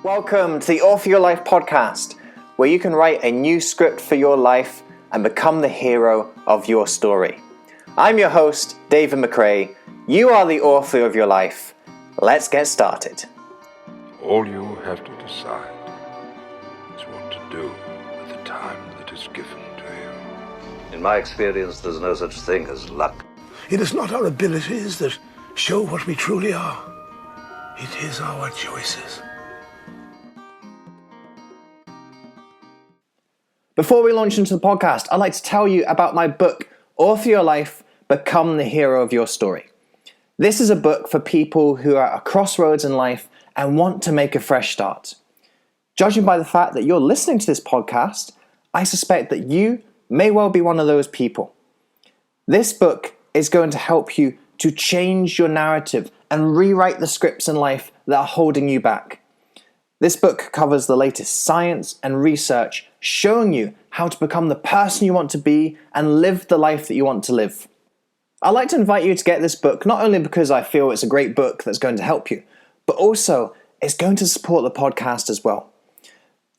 Welcome to the Author Your Life podcast, where you can write a new script for your life and become the hero of your story. I'm your host, David McRae. You are the author of your life. Let's get started. All you have to decide is what to do with the time that is given to you. In my experience, there's no such thing as luck. It is not our abilities that show what we truly are. It is our choices. Before we launch into the podcast, I'd like to tell you about my book, Author Your Life, Become the Hero of Your Story. This is a book for people who are at a crossroads in life and want to make a fresh start. Judging by the fact that you're listening to this podcast, I suspect that you may well be one of those people. This book is going to help you to change your narrative and rewrite the scripts in life that are holding you back. This book covers the latest science and research showing you how to become the person you want to be and live the life that you want to live. I'd like to invite you to get this book not only because I feel it's a great book that's going to help you, but also it's going to support the podcast as well.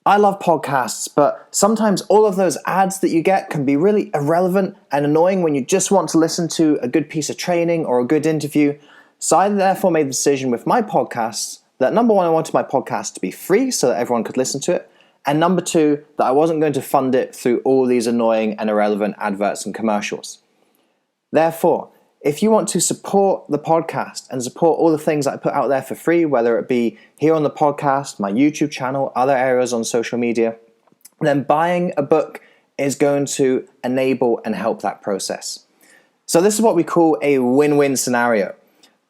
I love podcasts, but sometimes all of those ads that you get can be really irrelevant and annoying when you just want to listen to a good piece of training or a good interview. So I therefore made the decision with my podcasts that number one, I wanted my podcast to be free so that everyone could listen to it. And number two, that I wasn't going to fund it through all these annoying and irrelevant adverts and commercials. Therefore, if you want to support the podcast and support all the things that I put out there for free, whether it be here on the podcast, my YouTube channel, other areas on social media, then buying a book is going to enable and help that process. So this is what we call a win-win scenario.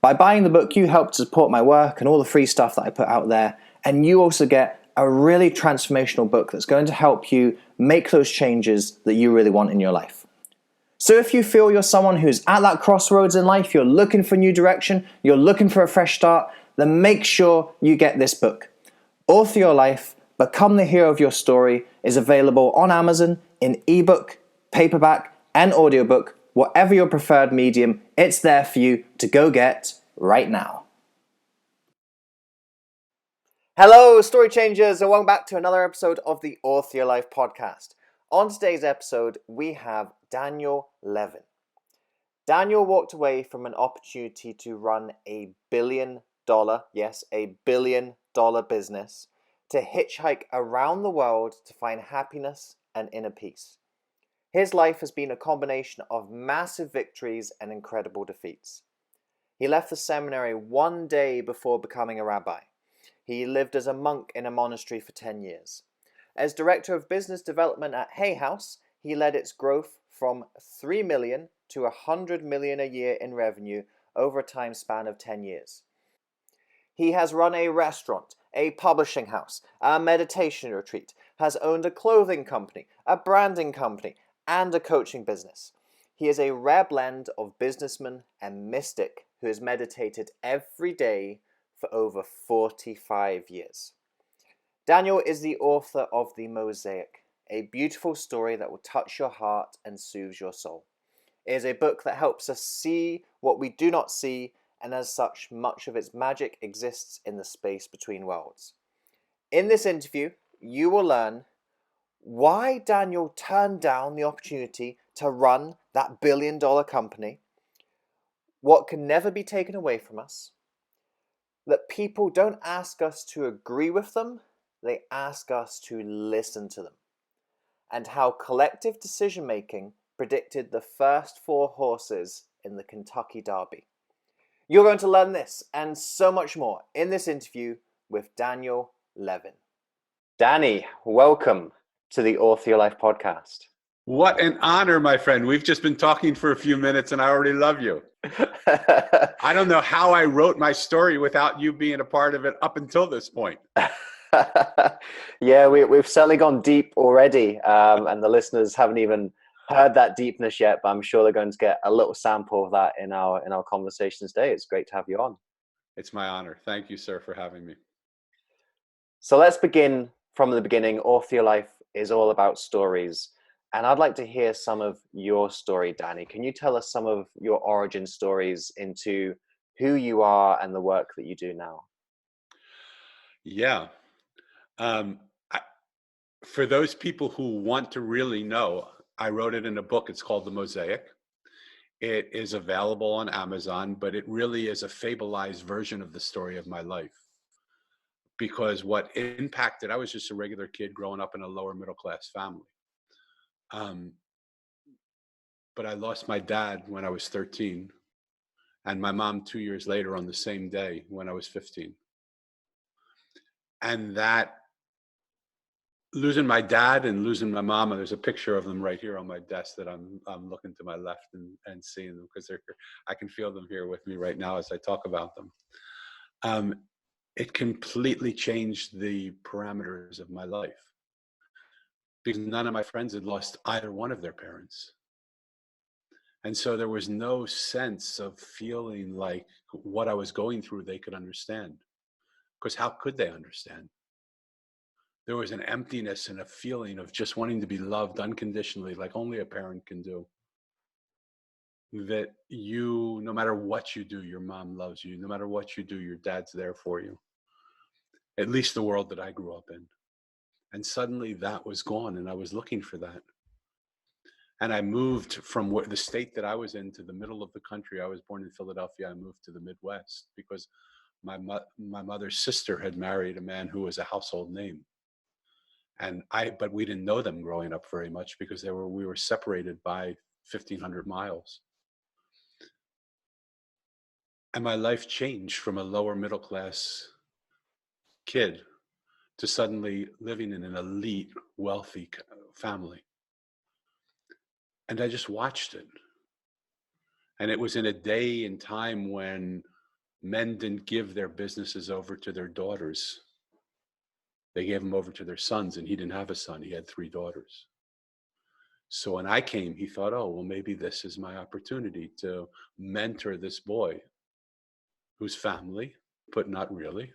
By buying the book, you help to support my work and all the free stuff that I put out there, and you also get a really transformational book that's going to help you make those changes that you really want in your life. So if you feel you're someone who's at that crossroads in life, you're looking for a new direction, you're looking for a fresh start, then make sure you get this book. Author Your Life, Become the Hero of Your Story is available on Amazon in ebook, paperback, and audiobook. Whatever your preferred medium, it's there for you to go get right now. Hello, story changers, and welcome back to another episode of the Author Your Life podcast. On today's episode, we have Daniel Levin. Daniel walked away from an opportunity to run a $1 billion, yes, a $1 billion business, to hitchhike around the world to find happiness and inner peace. His life has been a combination of massive victories and incredible defeats. He left the seminary one day before becoming a rabbi. He lived as a monk in a monastery for 10 years. As director of business development at Hay House, he led its growth from 3 million to 100 million a year in revenue over a time span of 10 years. He has run a restaurant, a publishing house, a meditation retreat, has owned a clothing company, a branding company, and a coaching business. He is a rare blend of businessman and mystic who has meditated every day for over 45 years. Daniel is the author of The Mosaic, a beautiful story that will touch your heart and soothe your soul. It is a book that helps us see what we do not see, and as such, much of its magic exists in the space between worlds. In this interview, you will learn why Daniel turned down the opportunity to run that $1 billion company, what can never be taken away from us, that people don't ask us to agree with them, they ask us to listen to them, and how collective decision-making predicted the first 4 horses in the Kentucky Derby. You're going to learn this and so much more in this interview with Daniel Levin. Danny, welcome to the Author Your Life podcast. What an honor, my friend. We've just been talking for a few minutes and I already love you. I don't know how I wrote my story without you being a part of it up until this point. Yeah, we've certainly gone deep already, and the listeners haven't even heard that deepness yet, but I'm sure they're going to get a little sample of that in our conversations today. It's great to have you on. It's my honor. Thank you, sir, for having me. So let's begin from the beginning. Author Your Life is all about stories. And I'd like to hear some of your story, Danny. Can you tell us some of your origin stories into who you are and the work that you do now? Yeah. Um, I, for those people who want to really know, I wrote it in a book. It's called The Mosaic. It is available on Amazon, but it really is a fableized version of the story of my life. Because what impacted, I was just a regular kid growing up in a lower middle class family. But I lost my dad when I was 13, and my mom 2 years later on the same day when I was 15. And that, losing my dad and losing my mom, and there's a picture of them right here on my desk that I'm looking to my left and seeing them, because I can feel them here with me right now as I talk about them. It completely changed the parameters of my life, because none of my friends had lost either one of their parents. And so there was no sense of feeling like what I was going through they could understand, because how could they understand? There was an emptiness and a feeling of just wanting to be loved unconditionally, like only a parent can do. That you, no matter what you do, your mom loves you. No matter what you do, your dad's there for you. At least the world that I grew up in. And suddenly that was gone, and I was looking for that. And I moved from the state that I was in to the middle of the country. I was born in Philadelphia. I moved to the Midwest because my mother's sister had married a man who was a household name. But we didn't know them growing up very much, because we were separated by 1,500 miles. And my life changed from a lower middle class kid to suddenly living in an elite, wealthy family. And I just watched it. And it was in a day and time when men didn't give their businesses over to their daughters. They gave them over to their sons, and he didn't have a son. He had 3 daughters. So when I came, he thought, oh, well, maybe this is my opportunity to mentor this boy whose family, but not really,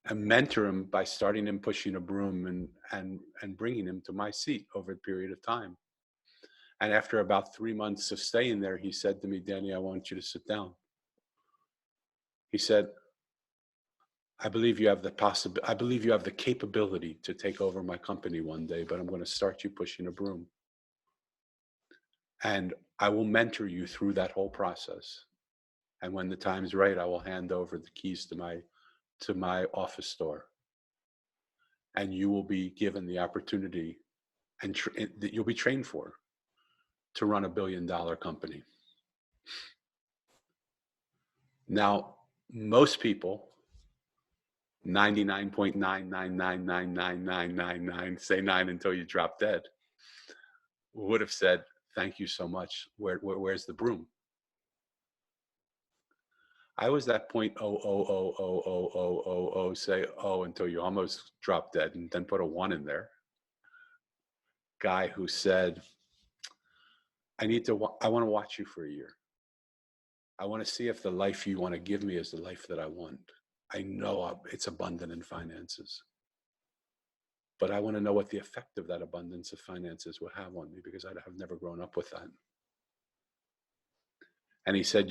and mentor him by starting him pushing a broom and bringing him to my seat over a period of time. And after about 3 months of staying there, he said to me, Danny, I want you to sit down. He said, I believe you have the capability to take over my company one day, but I'm going to start you pushing a broom. And I will mentor you through that whole process. And when the time's right, I will hand over the keys to my office door. And you will be given the opportunity that you'll be trained for to run $1 billion company. Now, most people, 99.9999999, say 9 until you drop dead, would have said, thank you so much. Where's the broom? I was that 0.0000000 say until you almost drop dead and then put a 1 in there. Guy who said, I want to watch you for a year. I want to see if the life you want to give me is the life that I want. I know it's abundant in finances, but I want to know what the effect of that abundance of finances would have on me, because I have never grown up with that. And he said,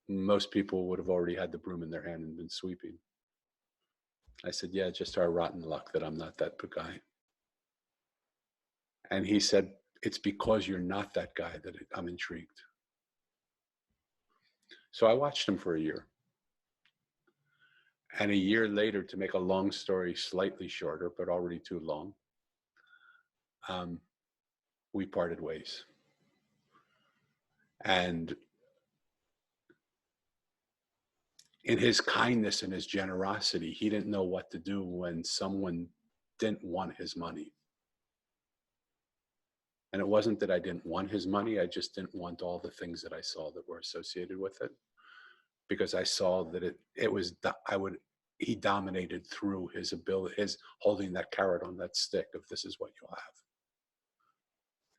most people would have already had the broom in their hand and been sweeping. I said, yeah, just our rotten luck that I'm not that guy. And he said, it's because you're not that guy that I'm intrigued. So I watched him for a year. And a year later, to make a long story slightly shorter, but already too long, we parted ways. And in his kindness and his generosity, he didn't know what to do when someone didn't want his money. And it wasn't that I didn't want his money, I just didn't want all the things that I saw that were associated with it. Because I saw that he dominated through his ability, his holding that carrot on that stick of this is what you'll have.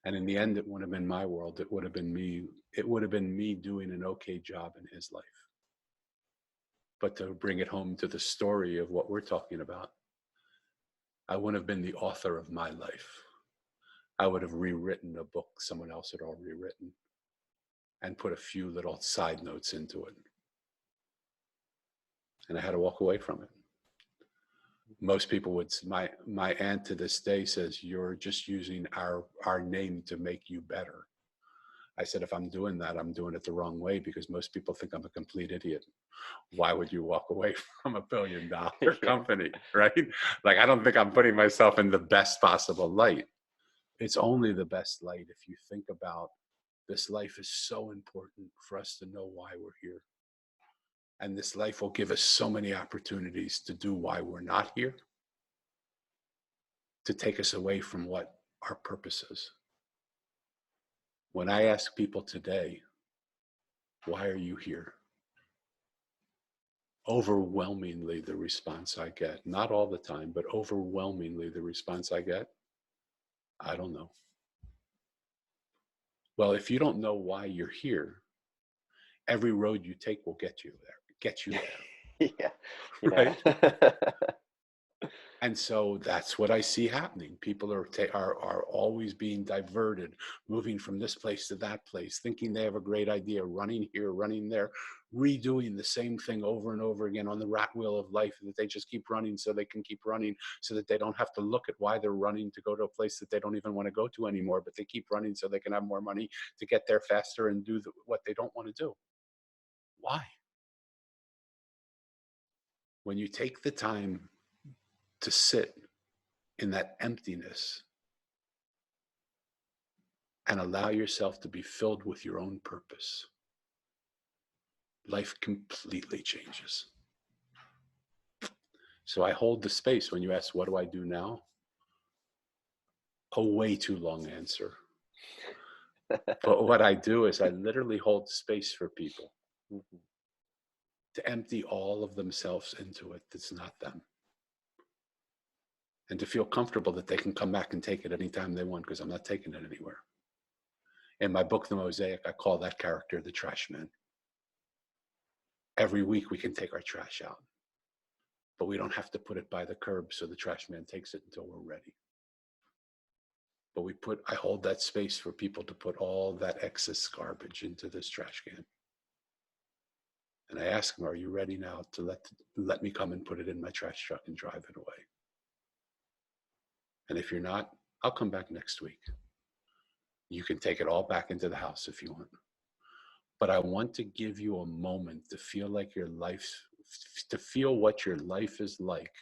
And in the end, it wouldn't have been my world. It would have been me doing an okay job in his life. But to bring it home to the story of what we're talking about, I wouldn't have been the author of my life. I would have rewritten a book someone else had already written and put a few little side notes into it. And I had to walk away from it. Most people would, my aunt to this day says, you're just using our name to make you better. I said, if I'm doing that, I'm doing it the wrong way, because most people think I'm a complete idiot. Why would you walk away from $1 billion company, right? Like, I don't think I'm putting myself in the best possible light. It's only the best light if you think about this life is so important for us to know why we're here. And this life will give us so many opportunities to do why we're not here, to take us away from what our purpose is. When I ask people today, why are you here? Overwhelmingly, the response I get, not all the time, but overwhelmingly the response I get, I don't know. Well, if you don't know why you're here, every road you take will get you there, Yeah. right? Yeah. And so that's what I see happening. People are always being diverted, moving from this place to that place, thinking they have a great idea, running here, running there, redoing the same thing over and over again on the rat wheel of life, that they just keep running so they can keep running, so that they don't have to look at why they're running to go to a place that they don't even want to go to anymore, but they keep running so they can have more money to get there faster and do what they don't want to do. Why? When you take the time to sit in that emptiness and allow yourself to be filled with your own purpose, life completely changes. So I hold the space when you ask, what do I do now? A way too long answer. But what I do is I literally hold space for people to empty all of themselves into it that's not them. And to feel comfortable that they can come back and take it anytime they want, because I'm not taking it anywhere. In my book, The Mosaic, I call that character the trash man. Every week we can take our trash out, but we don't have to put it by the curb so the trash man takes it until we're ready. But I hold that space for people to put all that excess garbage into this trash can. And I ask them, are you ready now to let me come and put it in my trash truck and drive it away? And if you're not, I'll come back next week. You can take it all back into the house if you want. But I want to give you a moment to feel like to feel what your life is like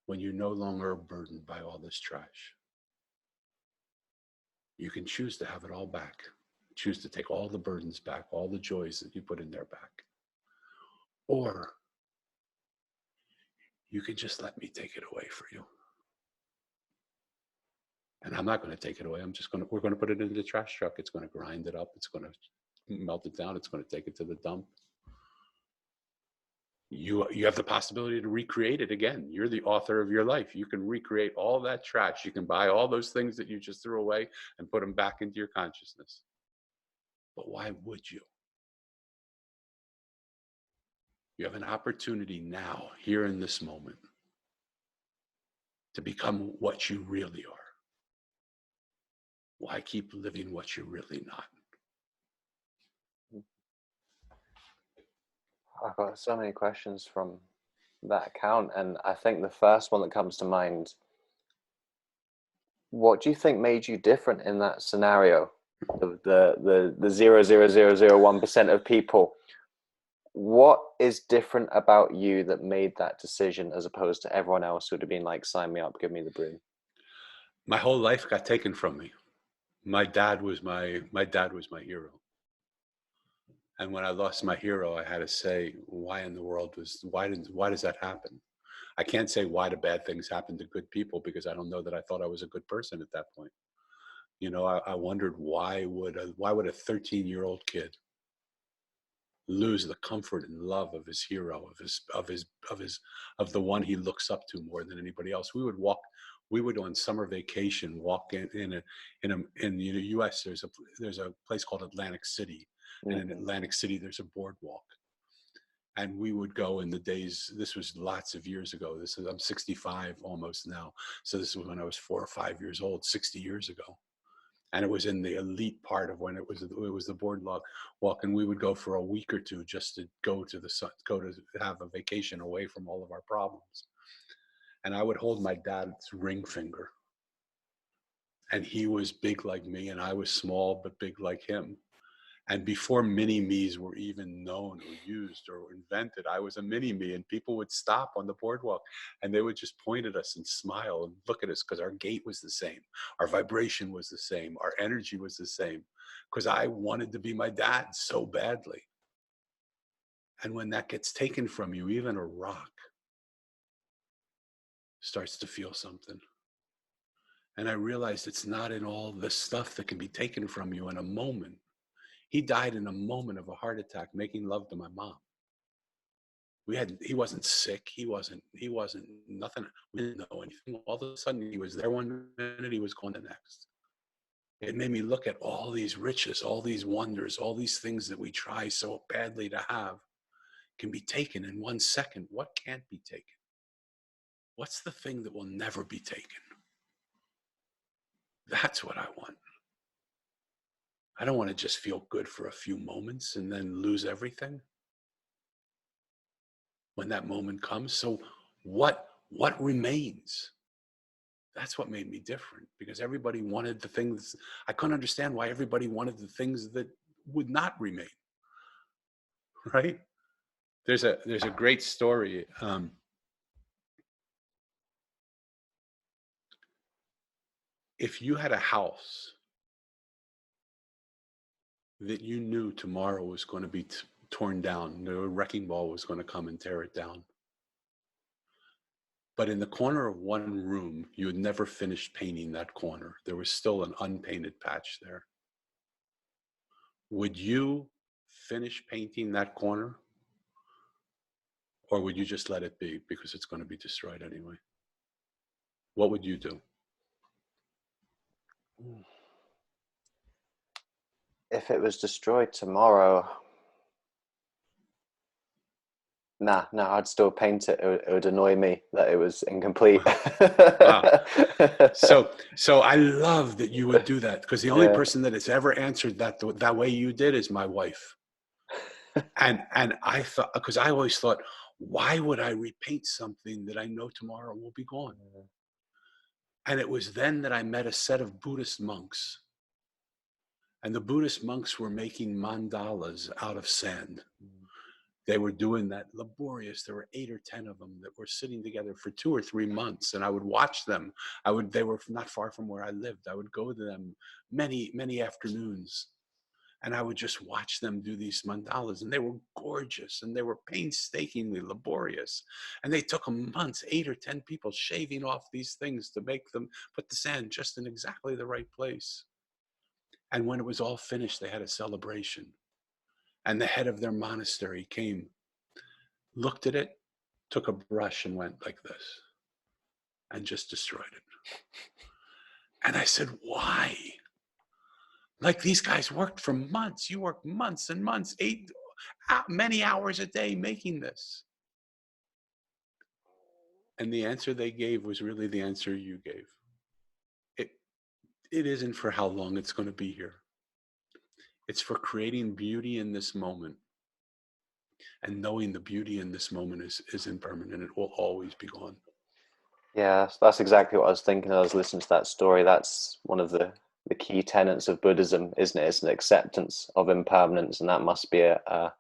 when you're no longer burdened by all this trash. You can choose to have it all back. Choose to take all the burdens back, all the joys that you put in there back. Or you can just let me take it away for you. And I'm not going to take it away. We're going to put it in the trash truck. It's going to grind it up. It's going to melt it down. It's going to take it to the dump. You have the possibility to recreate it again. You're the author of your life. You can recreate all that trash. You can buy all those things that you just threw away and put them back into your consciousness. But why would you? You have an opportunity now, here in this moment, to become what you really are. Why keep living what you're really not? I've got so many questions from that account, and I think the first one that comes to mind, what do you think made you different in that scenario? The 0.0001% of people. What is different about you that made that decision as opposed to everyone else who would have been like, sign me up, give me the broom? My whole life got taken from me. My dad was my hero. And when I lost my hero, I had to say, why does that happen? I can't say why do bad things happen to good people, because I don't know that I thought I was a good person at that point. You know, I wondered why would a 13-year-old kid lose the comfort and love of his hero, of the one he looks up to more than anybody else. We would on summer vacation walk in the U.S. There's a place called Atlantic City, and in Atlantic City there's a boardwalk, and we would go in the days. This was lots of years ago. I'm 65 almost now, so this was when I was 4 or 5 years old, 60 years ago. And it was in the elite part of when it was the boardwalk walk, and we would go for a week or two just to go to have a vacation away from all of our problems. And I would hold my dad's ring finger, and he was big like me, and I was small but big like him. And before mini-me's were even known or used or invented, I was a mini-me, and people would stop on the boardwalk and they would just point at us and smile and look at us because our gait was the same. Our vibration was the same. Our energy was the same because I wanted to be my dad so badly. And when that gets taken from you, even a rock starts to feel something. And I realized it's not in all the stuff that can be taken from you in a moment. He died in a moment of a heart attack, making love to my mom. He wasn't sick. He wasn't nothing. We didn't know anything. All of a sudden he was there one minute, he was gone the next. It made me look at all these riches, all these wonders, all these things that we try so badly to have can be taken in 1 second. What can't be taken? What's the thing that will never be taken? That's what I want. I don't want to just feel good for a few moments and then lose everything when that moment comes. So what remains? That's what made me different, because everybody wanted the things. I couldn't understand why everybody wanted the things that would not remain. Right? There's a great story. If you had a house that you knew tomorrow was going to be torn down, the wrecking ball was going to come and tear it down, but in the corner of one room, you had never finished painting that corner. There was still an unpainted patch there. Would you finish painting that corner? Or would you just let it be because it's going to be destroyed anyway? What would you do? If it was destroyed tomorrow, no, I'd still paint it. It would annoy me that it was incomplete. Wow. So I love that you would do that, because the only person that has ever answered that way you did is my wife. And I thought, because I always thought, why would I repaint something that I know tomorrow will be gone? And it was then that I met a set of Buddhist monks. And the Buddhist monks were making mandalas out of sand. They were doing that laborious. There were 8 or 10 of them that were sitting together for 2 or 3 months, and I would watch them. They were not far from where I lived. I would go to them many afternoons, and I would just watch them do these mandalas, and they were gorgeous, and they were painstakingly laborious. And they took them months, 8 or 10 people shaving off these things to make them put the sand just in exactly the right place. And when it was all finished, they had a celebration. And the head of their monastery came, looked at it, took a brush and went like this and just destroyed it. And I said, why? Like, these guys worked for months. You worked months and months, many hours a day making this. And the answer they gave was really the answer you gave. It isn't for how long it's going to be here. It's for creating beauty in this moment, and knowing the beauty in this moment is impermanent. It will always be gone. Yeah, that's exactly what I was thinking as I was listening to that story. That's one of the key tenets of Buddhism, isn't it? It's an acceptance of impermanence, and that must be a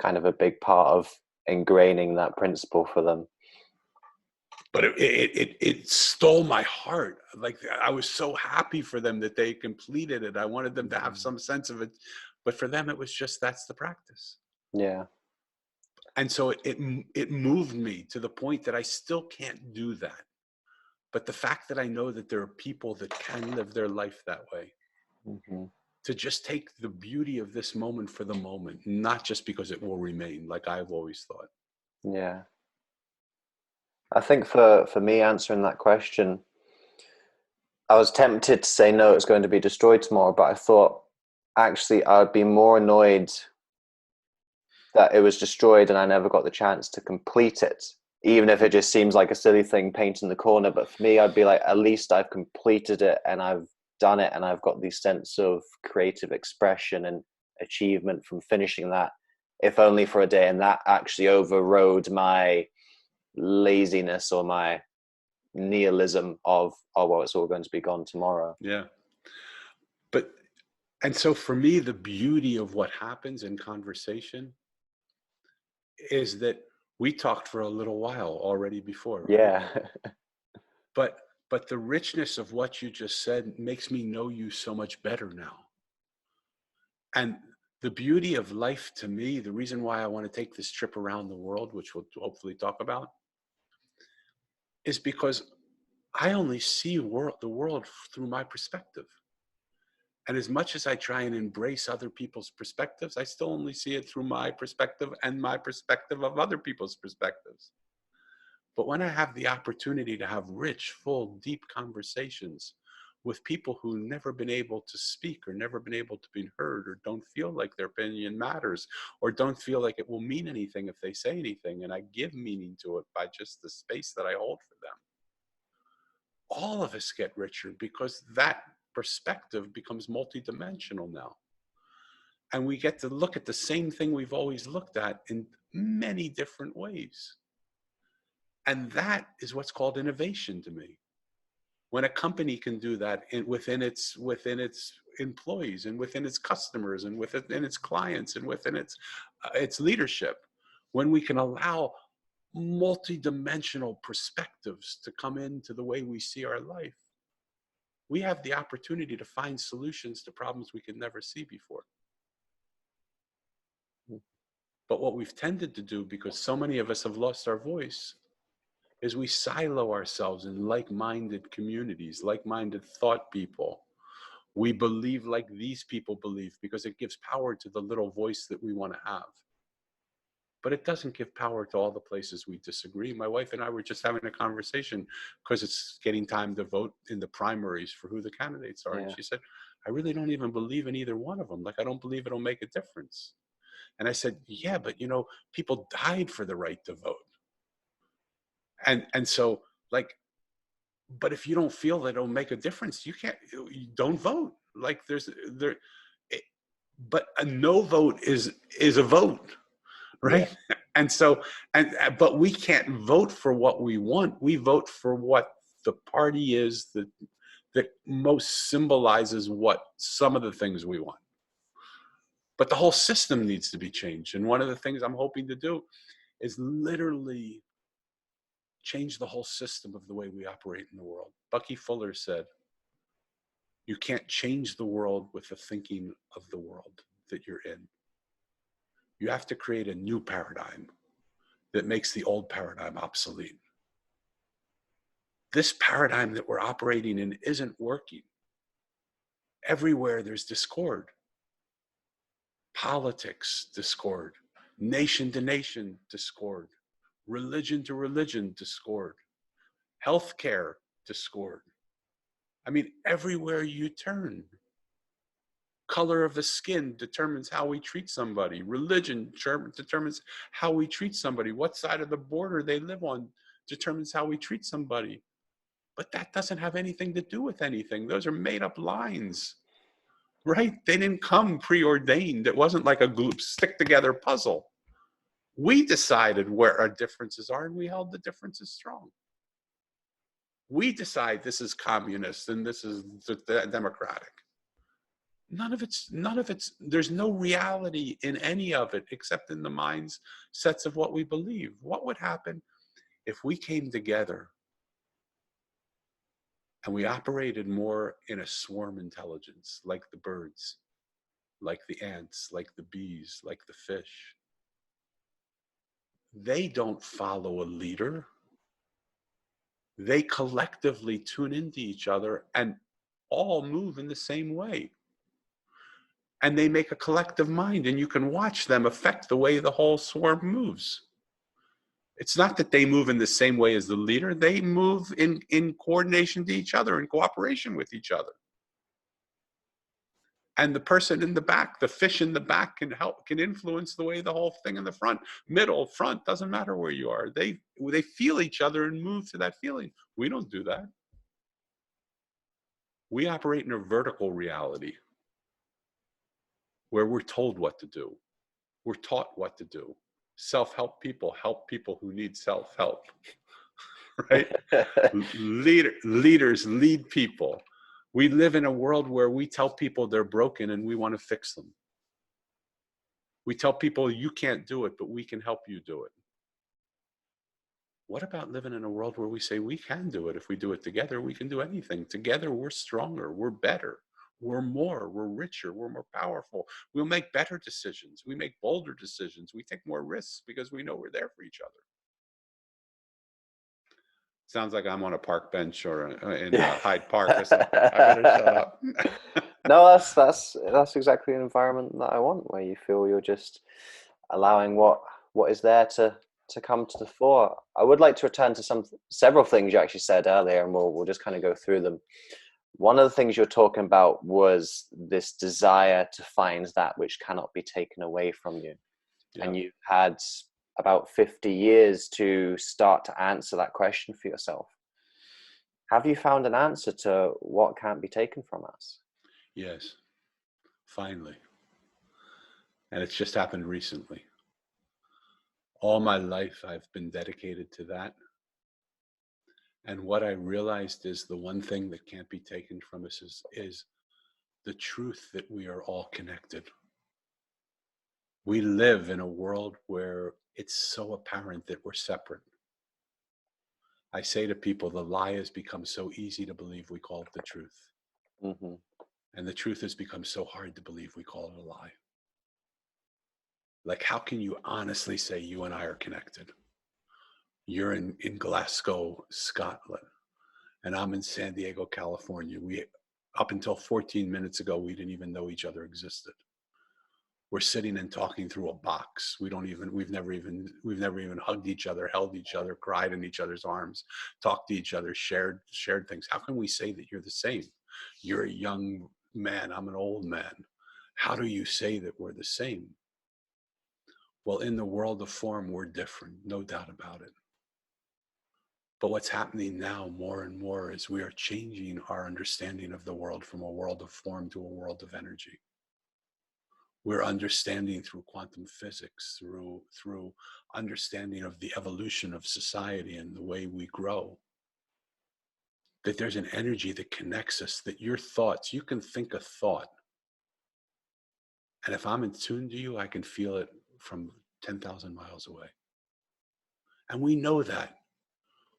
kind of a big part of ingraining that principle for them. But it stole my heart. Like, I was so happy for them that they completed it. I wanted them to have some sense of it, but for them it was just, that's the practice. Yeah. And so it moved me to the point that I still can't do that. But the fact that I know that there are people that can live their life that way, to just take the beauty of this moment for the moment, not just because it will remain, like I've always thought. Yeah. I think for me answering that question, I was tempted to say no, it's going to be destroyed tomorrow, but I thought actually I would be more annoyed that it was destroyed and I never got the chance to complete it, even if it just seems like a silly thing painting the corner. But for me, I'd be like, at least I've completed it and I've done it and I've got this sense of creative expression and achievement from finishing that, if only for a day, and that actually overrode my laziness or my nihilism of, oh well, it's all going to be gone tomorrow. Yeah. And so for me, the beauty of what happens in conversation is that we talked for a little while already before, right? Yeah. But the richness of what you just said makes me know you so much better now. And the beauty of life to me, the reason why I want to take this trip around the world, which we'll hopefully talk about, is because I only see the world through my perspective. And as much as I try and embrace other people's perspectives, I still only see it through my perspective and my perspective of other people's perspectives. But when I have the opportunity to have rich, full, deep conversations with people who've never been able to speak or never been able to be heard or don't feel like their opinion matters or don't feel like it will mean anything if they say anything, and I give meaning to it by just the space that I hold for them, all of us get richer because that perspective becomes multidimensional now. And we get to look at the same thing we've always looked at in many different ways. And that is what's called innovation to me. When a company can do that within its employees and within its customers and within its clients and within its leadership, when we can allow multidimensional perspectives to come into the way we see our life, we have the opportunity to find solutions to problems we could never see before. But what we've tended to do, because so many of us have lost our voice, is we silo ourselves in like-minded communities, like-minded thought people. We believe like these people believe because it gives power to the little voice that we want to have. But it doesn't give power to all the places we disagree. My wife and I were just having a conversation because it's getting time to vote in the primaries for who the candidates are. Yeah. And she said, I really don't even believe in either one of them. Like, I don't believe it'll make a difference. And I said, yeah, but you know, people died for the right to vote. And so, like, but if you don't feel that it'll make a difference, you don't vote. Like but a no vote is a vote, right? Yeah. And so, but we can't vote for what we want. We vote for what the party is that most symbolizes what some of the things we want. But the whole system needs to be changed. And one of the things I'm hoping to do is literally change the whole system of the way we operate in the world. Bucky Fuller said, you can't change the world with the thinking of the world that you're in. You have to create a new paradigm that makes the old paradigm obsolete. This paradigm that we're operating in isn't working. Everywhere there's discord. Politics, discord. Nation to nation, discord. Religion to religion, discord. Healthcare, discord. I mean, everywhere you turn. Color of the skin determines how we treat somebody. Religion determines how we treat somebody. What side of the border they live on determines how we treat somebody. But that doesn't have anything to do with anything. Those are made up lines, right? They didn't come preordained. It wasn't like a stick together puzzle. We decided where our differences are and we held the differences strong. We decide this is communist and this is democratic. None of it's, there's no reality in any of it except in the mind's sets of what we believe. What would happen if we came together and we operated more in a swarm intelligence, like the birds, like the ants, like the bees, like the fish? They don't follow a leader. They collectively tune into each other and all move in the same way. And they make a collective mind, and you can watch them affect the way the whole swarm moves. It's not that they move in the same way as the leader. They move in coordination to each other, in cooperation with each other. And the person in the back, the fish in the back, can influence the way the whole thing in the front, middle, front, doesn't matter where you are. They feel each other and move to that feeling. We don't do that. We operate in a vertical reality where we're told what to do. We're taught what to do. Self-help people help people who need self-help, right? Leaders lead people. We live in a world where we tell people they're broken and we want to fix them. We tell people you can't do it, but we can help you do it. What about living in a world where we say we can do it? If we do it together, we can do anything. Together, we're stronger, we're better, we're more, we're richer, we're more powerful. We'll make better decisions. We make bolder decisions. We take more risks because we know we're there for each other. Sounds like I'm on a park bench or in Hyde Park or something. I better shut up. No, that's exactly an environment that I want, where you feel you're just allowing what is there to come to the fore. I would like to return to several things you actually said earlier, and we'll just kind of go through them. One of the things you're talking about was this desire to find that which cannot be taken away from you. Yeah. And you've had about 50 years to start to answer that question for yourself. Have you found an answer to what can't be taken from us? Yes, finally. And it's just happened recently. All my life, I've been dedicated to that. And what I realized is the one thing that can't be taken from us is the truth that we are all connected. We live in a world where it's so apparent that we're separate. I say to people, the lie has become so easy to believe we call it the truth. Mm-hmm. And the truth has become so hard to believe we call it a lie. Like, how can you honestly say you and I are connected? You're in Glasgow, Scotland, and I'm in San Diego, California. Up until 14 minutes ago, we didn't even know each other existed. We're sitting and talking through a box. We've never even hugged each other, held each other, cried in each other's arms, talked to each other, shared things. How can we say that you're the same? You're a young man, I'm an old man. How do you say that we're the same? Well, in the world of form, we're different, no doubt about it. But what's happening now more and more is we are changing our understanding of the world from a world of form to a world of energy. We're understanding through quantum physics, through understanding of the evolution of society and the way we grow, that there's an energy that connects us, that your thoughts, you can think a thought. And if I'm in tune to you, I can feel it from 10,000 miles away. And we know that.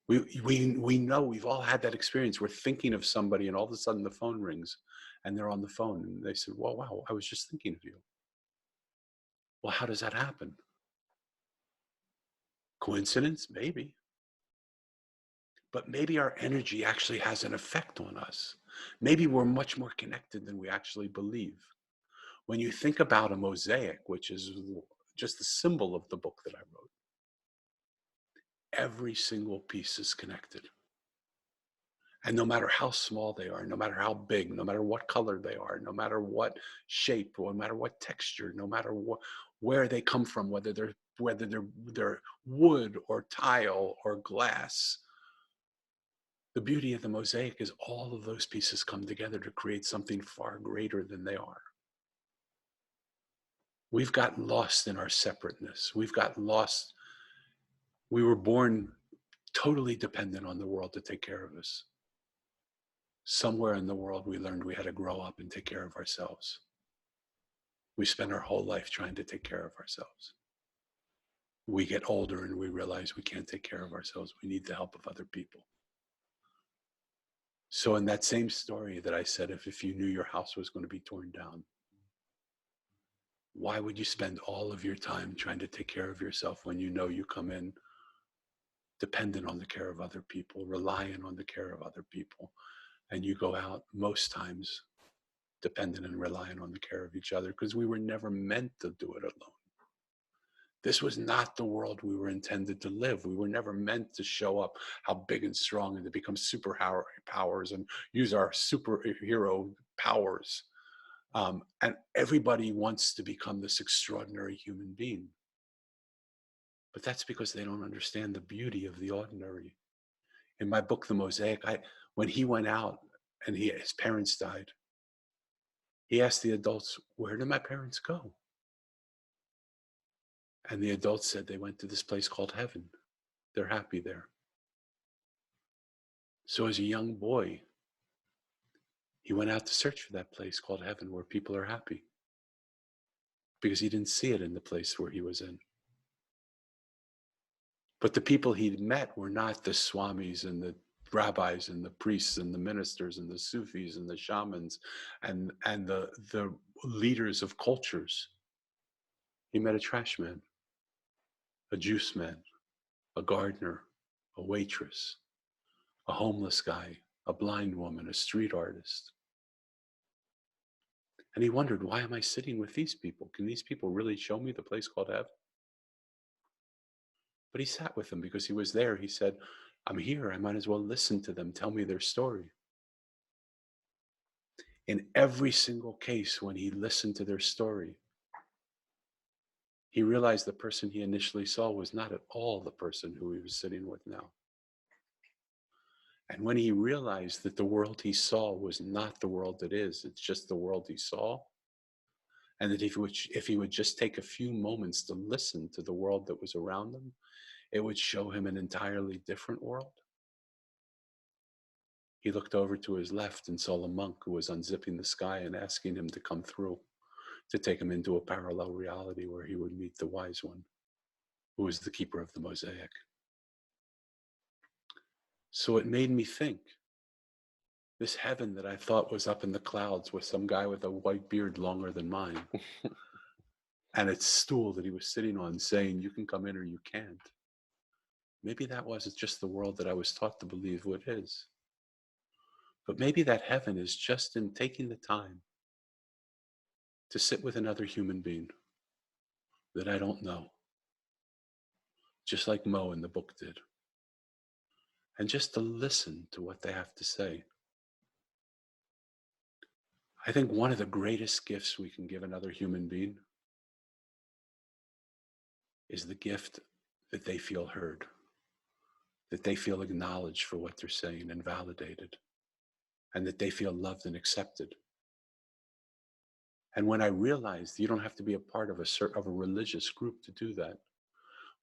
We know, we've all had that experience. We're thinking of somebody and all of a sudden the phone rings and they're on the phone and they said, well, wow, I was just thinking of you. Well, how does that happen? Coincidence? Maybe. But maybe our energy actually has an effect on us. Maybe we're much more connected than we actually believe. When you think about a mosaic, which is just the symbol of the book that I wrote, every single piece is connected. And no matter how small they are, no matter how big, no matter what color they are, no matter what shape, no matter what texture, no matter where they come from, whether they're wood or tile or glass, the beauty of the mosaic is all of those pieces come together to create something far greater than they are. We've gotten lost in our separateness. We've gotten lost. We were born totally dependent on the world to take care of us. Somewhere in the world, we learned we had to grow up and take care of ourselves. We spend our whole life trying to take care of ourselves. We get older and we realize we can't take care of ourselves. We need the help of other people. So in that same story that I said, if you knew your house was going to be torn down, why would you spend all of your time trying to take care of yourself when you know you come in dependent on the care of other people, relying on the care of other people, and you go out most times dependent and relying on the care of each other, because we were never meant to do it alone. This was not the world we were intended to live. We were never meant to show up how big and strong and to become superpowers and use our superhero powers. And everybody wants to become this extraordinary human being. But that's because they don't understand the beauty of the ordinary. In my book, The Mosaic, when he went out and his parents died. He asked the adults, "Where did my parents go?" And the adults said they went to this place called heaven. They're happy there. So as a young boy, he went out to search for that place called heaven where people are happy, because he didn't see it in the place where he was in. But the people he'd met were not the swamis and the rabbis and the priests and the ministers and the Sufis and the shamans and the leaders of cultures. He met a trash man, a juice man, a gardener, a waitress, a homeless guy, a blind woman, a street artist. And he wondered, why am I sitting with these people? Can these people really show me the place called heaven? But he sat with them because he was there. He said, I'm here. I might as well listen to them tell me their story. In every single case, when he listened to their story, he realized the person he initially saw was not at all the person who he was sitting with now. And when he realized that the world he saw was not the world it is, it's just the world he saw, and that if he would just take a few moments to listen to the world that was around him, it would show him an entirely different world. He looked over to his left and saw a monk who was unzipping the sky and asking him to come through, to take him into a parallel reality where he would meet the wise one, who was the keeper of the Mosaic. So it made me think, this heaven that I thought was up in the clouds with some guy with a white beard longer than mine, and its stool that he was sitting on saying, you can come in or you can't. Maybe that wasn't just the world that I was taught to believe what is. But maybe that heaven is just in taking the time to sit with another human being that I don't know, just like Mo in the book did, and just to listen to what they have to say. I think one of the greatest gifts we can give another human being is the gift that they feel heard, that they feel acknowledged for what they're saying and validated, and that they feel loved and accepted. And when I realized you don't have to be a part of a religious group to do that,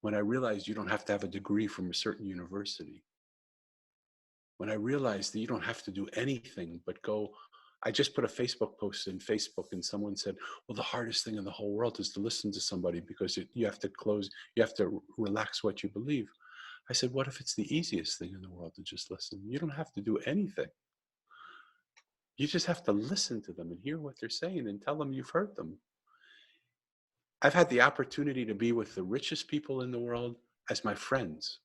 when I realized you don't have to have a degree from a certain university, when I realized that you don't have to do anything but go, I just put a Facebook post in Facebook and someone said, well, the hardest thing in the whole world is to listen to somebody because you have to relax what you believe. I said, what if it's the easiest thing in the world to just listen? You don't have to do anything. You just have to listen to them and hear what they're saying and tell them you've heard them. I've had the opportunity to be with the richest people in the world as my friends,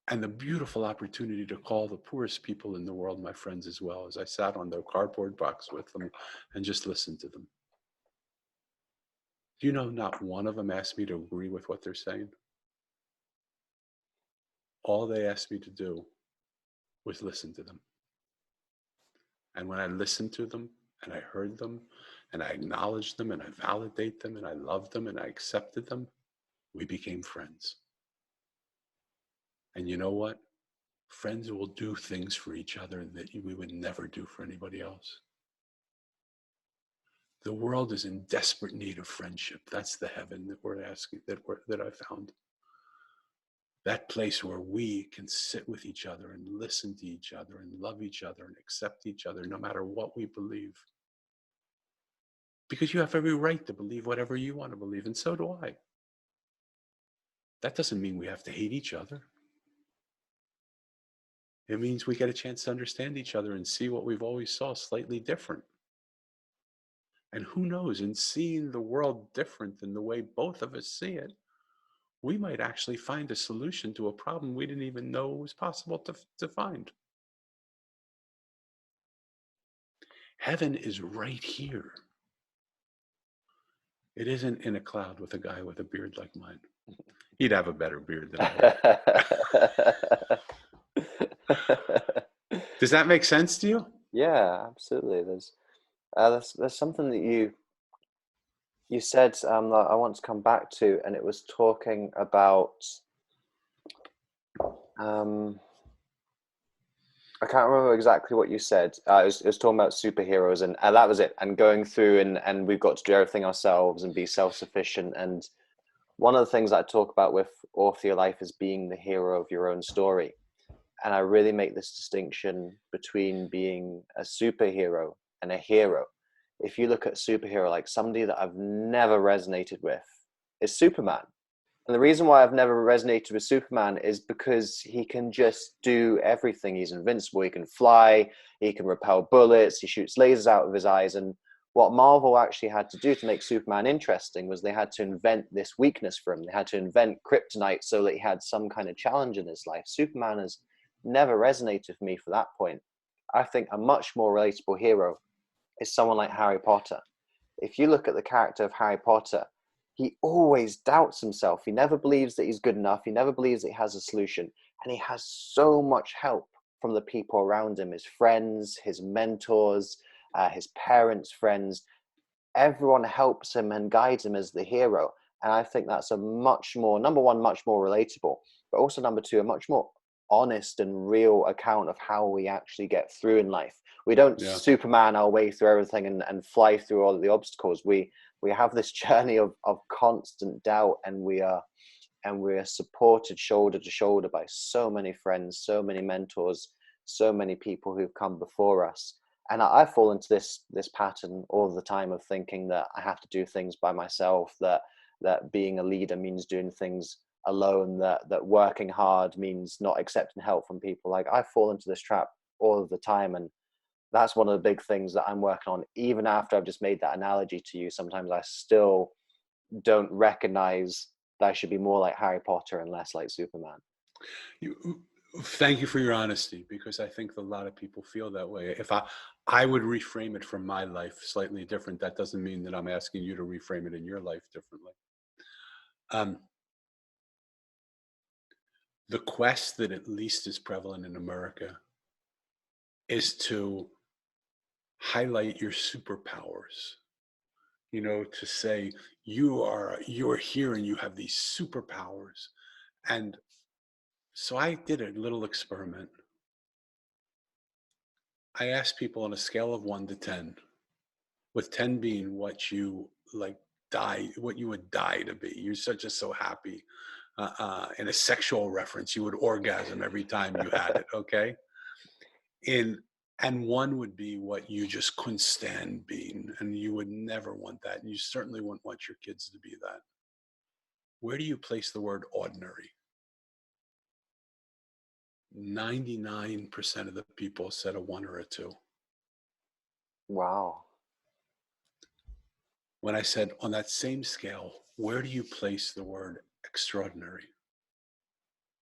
and the beautiful opportunity to call the poorest people in the world my friends as well, as I sat on their cardboard box with them and just listened to them. Do you know not one of them asked me to agree with what they're saying? All they asked me to do was listen to them. And when I listened to them and I heard them and I acknowledged them and I validated them and I loved them and I accepted them, we became friends. And you know what? Friends will do things for each other that we would never do for anybody else. The world is in desperate need of friendship. That's the heaven that we're asking, that I found. That place where we can sit with each other and listen to each other and love each other and accept each other no matter what we believe. Because you have every right to believe whatever you want to believe, and so do I. That doesn't mean we have to hate each other. It means we get a chance to understand each other and see what we've always saw slightly different. And who knows, in seeing the world different than the way both of us see it, we might actually find a solution to a problem we didn't even know was possible to find. Heaven is right here. It isn't in a cloud with a guy with a beard like mine. He'd have a better beard than I would. Does that make sense to you? Yeah, absolutely. There's something that you said that I want to come back to, and it was talking about I can't remember exactly what you said. It was talking about superheroes, and that was it. And going through, and we've got to do everything ourselves and be self-sufficient. And one of the things I talk about with Author Your Life is being the hero of your own story. And I really make this distinction between being a superhero and a hero. If you look at superhero, like somebody that I've never resonated with is Superman. And the reason why I've never resonated with Superman is because he can just do everything. He's invincible. He can fly. He can repel bullets. He shoots lasers out of his eyes. And what Marvel actually had to do to make Superman interesting was they had to invent this weakness for him. They had to invent kryptonite so that he had some kind of challenge in his life. Superman has never resonated with me for that point. I think a much more relatable hero is someone like Harry Potter. If you look at the character of Harry Potter, he always doubts himself. He never believes that he's good enough. He never believes that he has a solution. And he has so much help from the people around him, his friends, his mentors, his parents' friends. Everyone helps him and guides him as the hero. And I think that's a much more, number one, much more relatable, but also number two, a much more honest and real account of how we actually get through in life. We don't Yeah. Superman our way through everything and fly through all of the obstacles. We have this journey of constant doubt, and we are supported shoulder to shoulder by so many friends, so many mentors, so many people who've come before us. And I fall into this pattern all the time of thinking that I have to do things by myself, that being a leader means doing things alone, that working hard means not accepting help from people. Like, I fall into this trap all of the time, and that's one of the big things that I'm working on. Even after I've just made that analogy to you, sometimes I still don't recognize that I should be more like Harry Potter and less like Superman. Thank you for your honesty, because I think a lot of people feel that way. If I would reframe it from my life slightly different, that doesn't mean that I'm asking you to reframe it in your life differently. The quest that at least is prevalent in America is to highlight your superpowers. To say you're here and you have these superpowers. And so I did a little experiment. I asked people on a scale of 1 to 10, with 10 being what you what you would die to be. You're just so happy. In a sexual reference, you would orgasm every time you had it. Okay. And 1 would be what you just couldn't stand being, and you would never want that. And you certainly wouldn't want your kids to be that. Where do you place the word ordinary? 99% of the people said a 1 or a 2. Wow. When I said, on that same scale, where do you place the word extraordinary?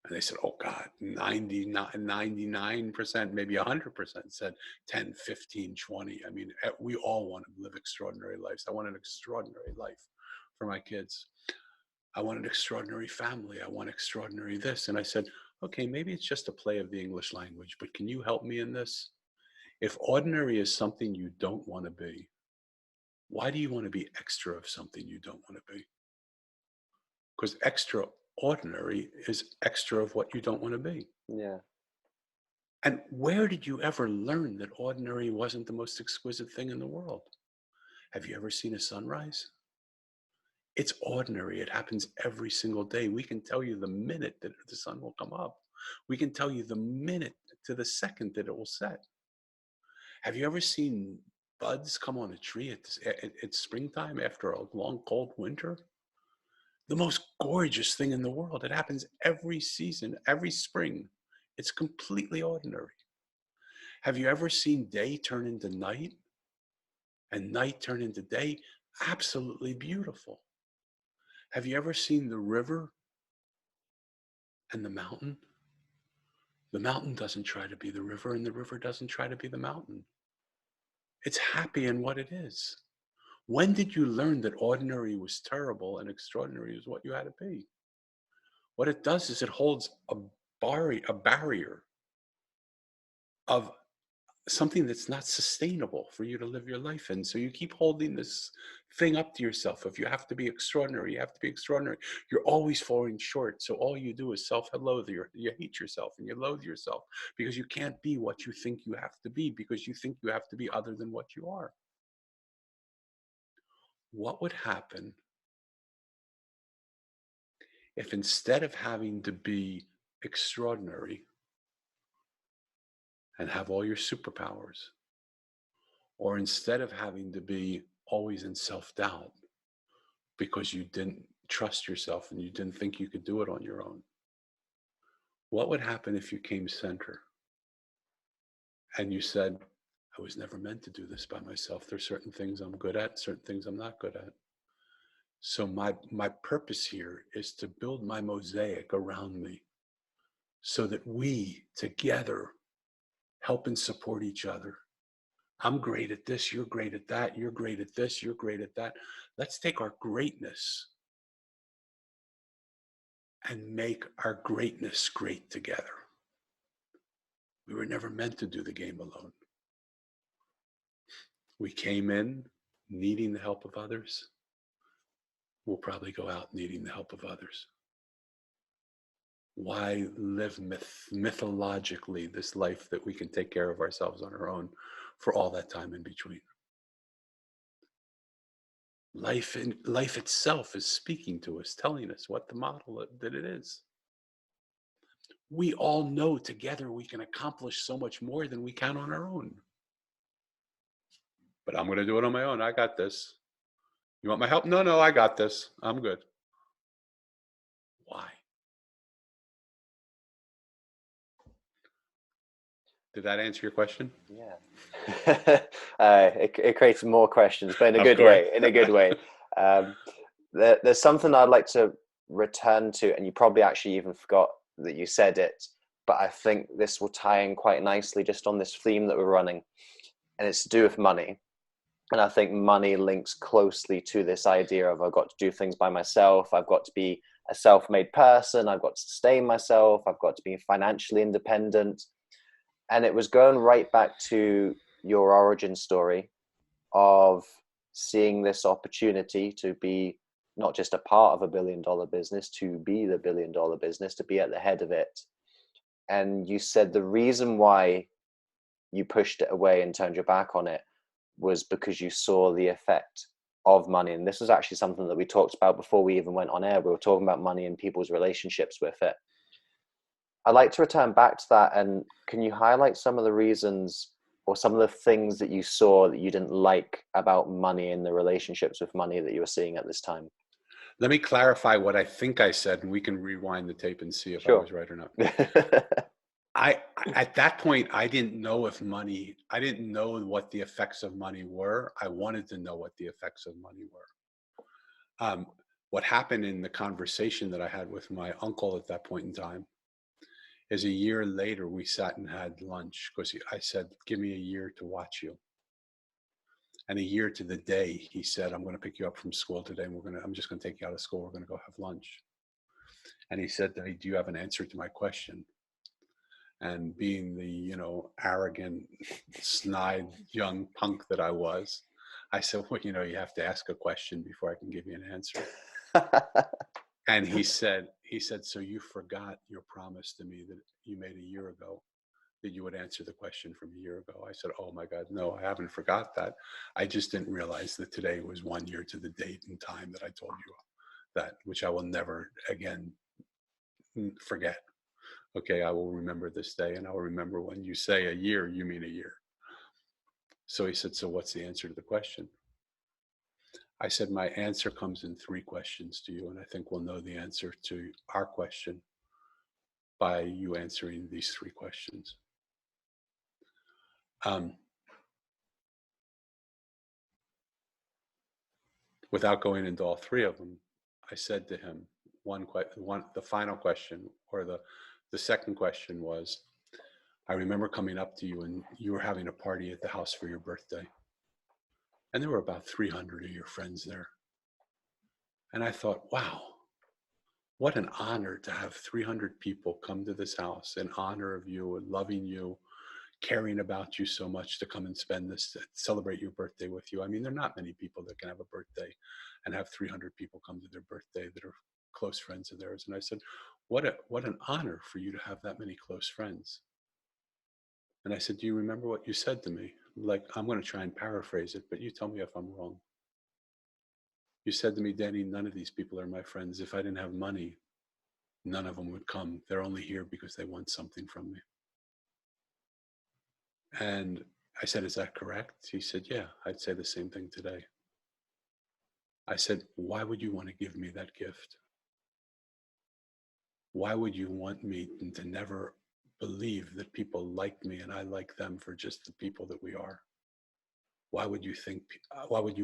And they said, oh God, 99%, maybe 100% said 10, 15, 20. I mean, we all want to live extraordinary lives. I want an extraordinary life for my kids. I want an extraordinary family. I want extraordinary this. And I said, okay, maybe it's just a play of the English language, but can you help me in this? If ordinary is something you don't want to be, why do you want to be extra of something you don't want to be? Because extraordinary is extra of what you don't want to be. Yeah. And where did you ever learn that ordinary wasn't the most exquisite thing in the world? Have you ever seen a sunrise? It's ordinary. It happens every single day. We can tell you the minute that the sun will come up. We can tell you the minute to the second that it will set. Have you ever seen buds come on a tree at springtime after a long, cold winter? The most gorgeous thing in the world. It happens every season, every spring. It's completely ordinary. Have you ever seen day turn into night and night turn into day? Absolutely beautiful. Have you ever seen the river and the mountain? The mountain doesn't try to be the river, and the river doesn't try to be the mountain. It's happy in what it is. When did you learn that ordinary was terrible and extraordinary was what you had to be? What it does is it holds a barrier of something that's not sustainable for you to live your life in. So you keep holding this thing up to yourself. If you have to be extraordinary, you have to be extraordinary. You're always falling short. So all you do is self-loathe. You hate yourself and you loathe yourself because you can't be what you think you have to be, because you think you have to be other than what you are. What would happen if, instead of having to be extraordinary and have all your superpowers, or instead of having to be always in self-doubt because you didn't trust yourself and you didn't think you could do it on your own, what would happen if you came center and you said, I was never meant to do this by myself. There's certain things I'm good at, certain things I'm not good at. So my purpose here is to build my mosaic around me so that we together help and support each other. I'm great at this, you're great at that, you're great at this, you're great at that. Let's take our greatness and make our greatness great together. We were never meant to do the game alone. We came in needing the help of others. We'll probably go out needing the help of others. Why live mythologically this life that we can take care of ourselves on our own for all that time in between? Life itself is speaking to us, telling us what the model that it is. We all know together we can accomplish so much more than we can on our own. But I'm going to do it on my own. I got this. You want my help? No, I got this. I'm good. Why? Did that answer your question? Yeah. It creates more questions, but in a good way. In a good way. There's something I'd like to return to, and you probably actually even forgot that you said it, but I think this will tie in quite nicely just on this theme that we're running, and it's to do with money. And I think money links closely to this idea of I've got to do things by myself. I've got to be a self-made person. I've got to sustain myself. I've got to be financially independent. And it was going right back to your origin story of seeing this opportunity to be not just a part of $1 billion business, to be the $1 billion business, to be at the head of it. And you said the reason why you pushed it away and turned your back on it was because you saw the effect of money. And this was actually something that we talked about before we even went on air. We were talking about money and people's relationships with it. I'd like to return back to that. And can you highlight some of the reasons or some of the things that you saw that you didn't like about money and the relationships with money that you were seeing at this time? Let me clarify what I think I said, and we can rewind the tape and see if I was right or not. I at that point, I didn't know what the effects of money were. I wanted to know what the effects of money were. What happened in the conversation that I had with my uncle at that point in time is a year later, we sat and had lunch because I said, give me a year to watch you. And a year to the day, he said, I'm going to pick you up from school today, and I'm just going to take you out of school. We're going to go have lunch. And he said, hey, do you have an answer to my question? And being the, arrogant, snide young punk that I was, I said, well, you have to ask a question before I can give you an answer. And he said, so you forgot your promise to me that you made a year ago, that you would answer the question from a year ago. I said, oh my God, no, I haven't forgot that. I just didn't realize that today was 1 year to the date and time that I told you that, which I will never again forget. Okay, I will remember this day, and I will remember when you say a year, you mean a year. So he said, so what's the answer to the question? I said, my answer comes in 3 questions to you, and I think we'll know the answer to our question by you answering these 3 questions. Without going into all 3 of them, I said to him, the final question, or the second question was, I remember coming up to you and you were having a party at the house for your birthday. And there were about 300 of your friends there. And I thought, wow, what an honor to have 300 people come to this house in honor of you and loving you, caring about you so much to come and spend this, celebrate your birthday with you. I mean, there are not many people that can have a birthday and have 300 people come to their birthday that are close friends of theirs. And I said, what an honor for you to have that many close friends. And I said, do you remember what you said to me? Like, I'm going to try and paraphrase it, but you tell me if I'm wrong. You said to me, Danny, none of these people are my friends. If I didn't have money, none of them would come. They're only here because they want something from me. And I said, is that correct? He said, yeah, I'd say the same thing today. I said, why would you want to give me that gift? Why would you want me to never believe that people like me and I like them for just the people that we are? Why would you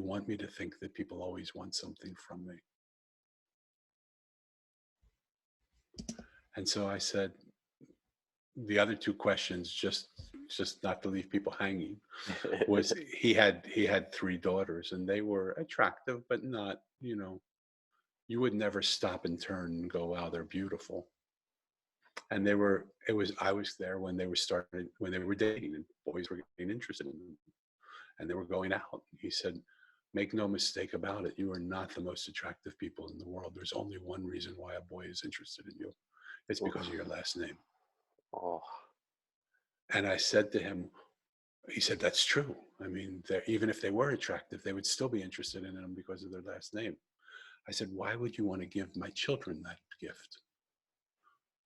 want me to think that people always want something from me? And so I said, the other two questions, just not to leave people hanging, was he had 3 daughters, and they were attractive, but not, you would never stop and turn and go, wow, they're beautiful. And I was there when they were dating, and boys were getting interested in them, and they were going out. He said, make no mistake about it, you are not the most attractive people in the world. There's only one reason why a boy is interested in you. It's because of your last name. Oh. And I said to him, he said, that's true. I mean, even if they were attractive, they would still be interested in them because of their last name. I said, why would you want to give my children that gift?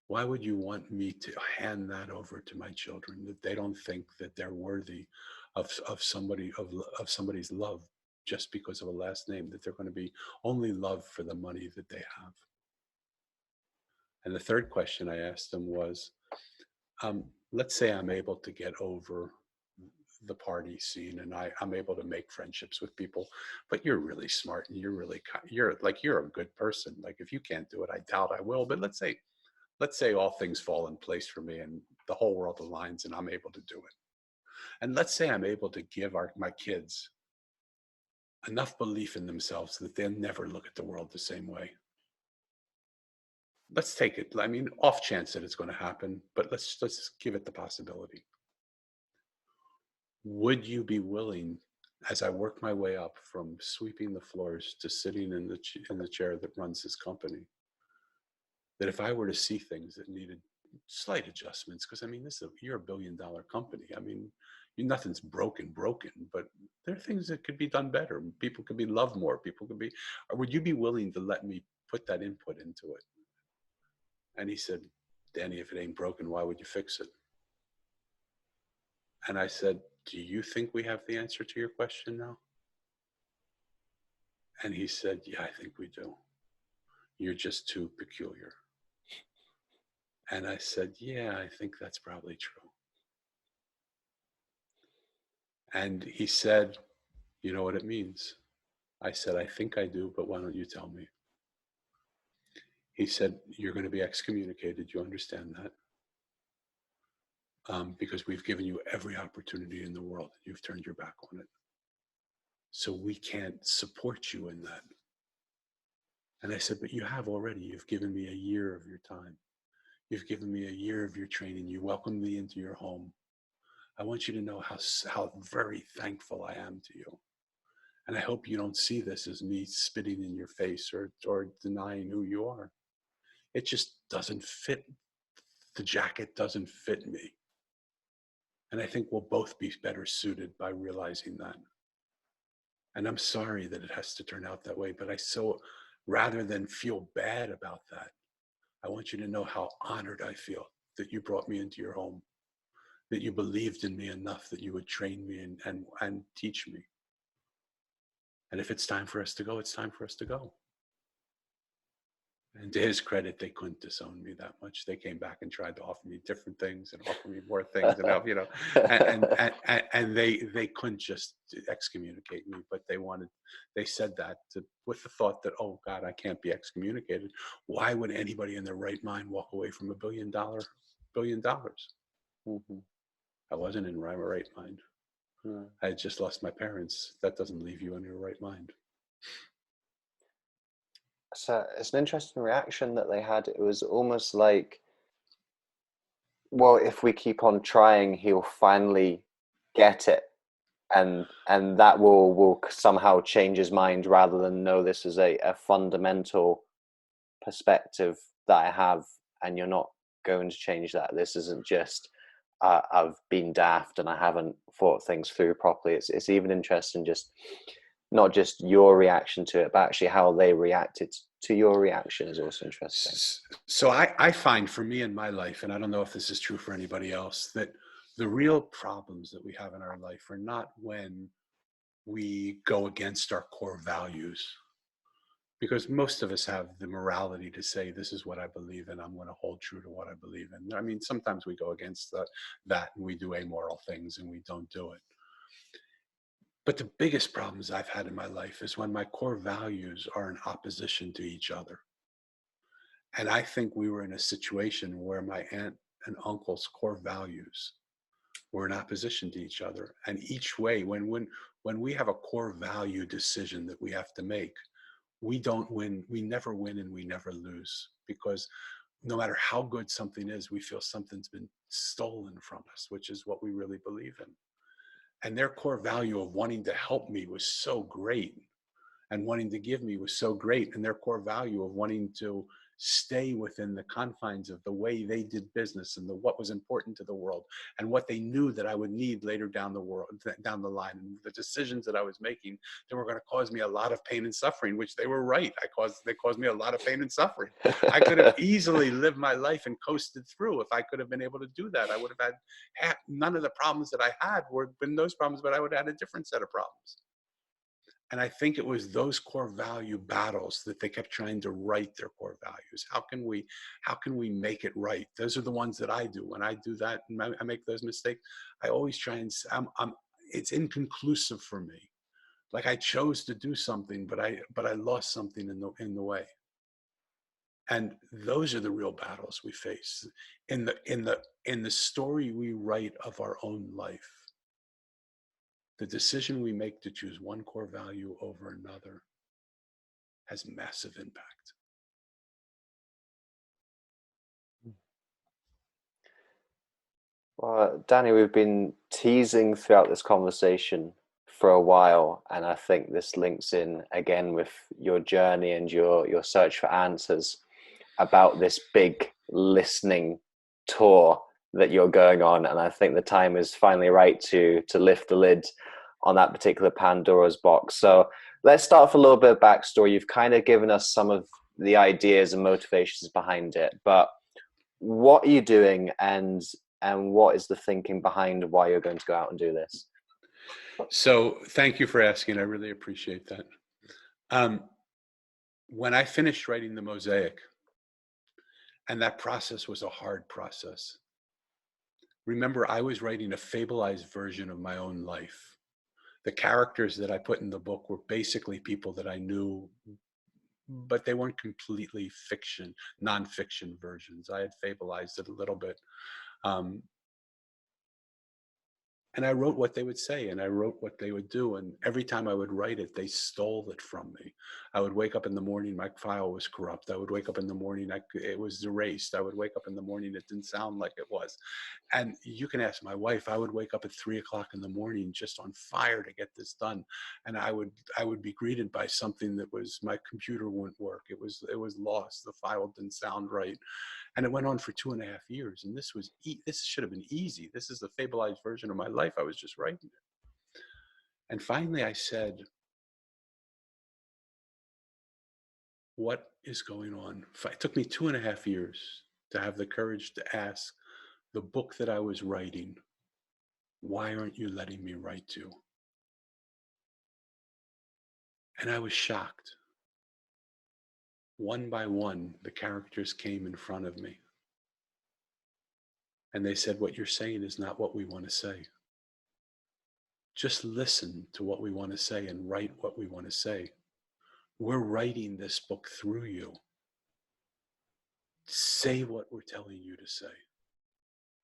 Why would you want me to hand that over to my children, that they don't think that they're worthy of somebody's love just because of a last name, that they're going to be only loved for the money that they have? And the third question I asked them was, let's say I'm able to get over the party scene and I'm able to make friendships with people, but you're really smart and you're a good person. Like, if you can't do it, I doubt I will. But let's say all things fall in place for me and the whole world aligns and I'm able to do it. And let's say I'm able to give my kids enough belief in themselves that they'll never look at the world the same way. Let's take it, I mean, off chance that it's going to happen, but let's give it the possibility. Would you be willing, as I work my way up from sweeping the floors to sitting in the chair that runs this company, that if I were to see things that needed slight adjustments, because I mean, you're $1 billion company. I mean, nothing's broken, but there are things that could be done better. People could be loved more. Or would you be willing to let me put that input into it? And he said, Danny, if it ain't broken, why would you fix it? And I said, do you think we have the answer to your question now? And he said, yeah, I think we do. You're just too peculiar. And I said, yeah, I think that's probably true. And he said, you know what it means? I said, I think I do, but why don't you tell me? He said, you're going to be excommunicated. You understand that? Because we've given you every opportunity in the world. You've turned your back on it. So we can't support you in that. And I said, but you have already. You've given me a year of your time. You've given me a year of your training. You welcomed me into your home. I want you to know how very thankful I am to you. And I hope you don't see this as me spitting in your face or denying who you are. It just doesn't fit. The jacket doesn't fit me. And I think we'll both be better suited by realizing that. And I'm sorry that it has to turn out that way, but rather than feel bad about that, I want you to know how honored I feel that you brought me into your home, that you believed in me enough that you would train me and teach me. And if it's time for us to go, it's time for us to go. And to his credit, they couldn't disown me that much. They came back and tried to offer me different things and offer me more things and help, and they couldn't just excommunicate me, but they said that with the thought that, oh God, I can't be excommunicated. Why would anybody in their right mind walk away from $1 billion? Mm-hmm. I wasn't in my right mind. I had just lost my parents. That doesn't leave you in your right mind. So it's an interesting reaction that they had. It was almost like well, if we keep on trying, he'll finally get it, and that will somehow change his mind, rather than, no, this is a fundamental perspective that I have, and you're not going to change that. This isn't just I've been daft and I haven't thought things through properly. It's even interesting, just not just your reaction to it, but actually how they reacted to your reaction is also interesting. So I find for me in my life, and I don't know if this is true for anybody else, that the real problems that we have in our life are not when we go against our core values, because most of us have the morality to say, this is what I believe in, I'm going to hold true to what I believe in. I mean, sometimes we go against that and we do amoral things and we don't do it. But the biggest problems I've had in my life is when my core values are in opposition to each other. And I think we were in a situation where my aunt and uncle's core values were in opposition to each other. And each way, when we have a core value decision that we have to make, we don't win. We never win and we never lose, because no matter how good something is, we feel something's been stolen from us, which is what we really believe in. And their core value of wanting to help me was so great, and wanting to give me was so great, and their core value of wanting to stay within the confines of the way they did business and what was important to the world and what they knew that I would need later down the line, and the decisions that I was making that were going to cause me a lot of pain and suffering, which they were right. They caused me a lot of pain and suffering. I could have easily lived my life and coasted through if I could have been able to do that. I would have had none of the problems that I had were been those problems, but I would have had a different set of problems. And I think it was those core value battles that they kept trying to right their core values. How can we make it right? Those are the ones that I do. When I do that and I make those mistakes, I always try and it's inconclusive for me. Like I chose to do something, but I lost something in the way. And those are the real battles we face in the story we write of our own life. The decision we make to choose one core value over another has massive impact. Well, Danny, we've been teasing throughout this conversation for a while, and I think this links in again with your journey and your search for answers about this big listening tour that you're going on. And I think the time is finally right to lift the lid on that particular Pandora's box. So let's start with a little bit of backstory. You've kind of given us some of the ideas and motivations behind it, but what are you doing, and what is the thinking behind why you're going to go out and do this? So thank you for asking. I really appreciate that. When I finished writing the Mosaic, and that process was a hard process. Remember, I was writing a fableized version of my own life. The characters that I put in the book were basically people that I knew, but they weren't completely nonfiction versions. I had fableized it a little bit. And I wrote what they would say, and I wrote what they would do. And every time I would write it, they stole it from me. I would wake up in the morning, my file was corrupt. I would wake up in the morning, it was erased. I would wake up in the morning, it didn't sound like it was. And you can ask my wife, I would wake up at 3:00 in the morning just on fire to get this done. And I would be greeted by something that was, my computer wouldn't work. It was lost. The file didn't sound right. And it went on for 2.5 years. And this should have been easy. This is the fableized version of my life. I was just writing it. And finally I said, what is going on? It took me 2.5 years to have the courage to ask the book that I was writing, why aren't you letting me write to? And I was shocked. One by one, the characters came in front of me. And they said, what you're saying is not what we want to say. Just listen to what we want to say and write what we want to say. We're writing this book through you. Say what we're telling you to say.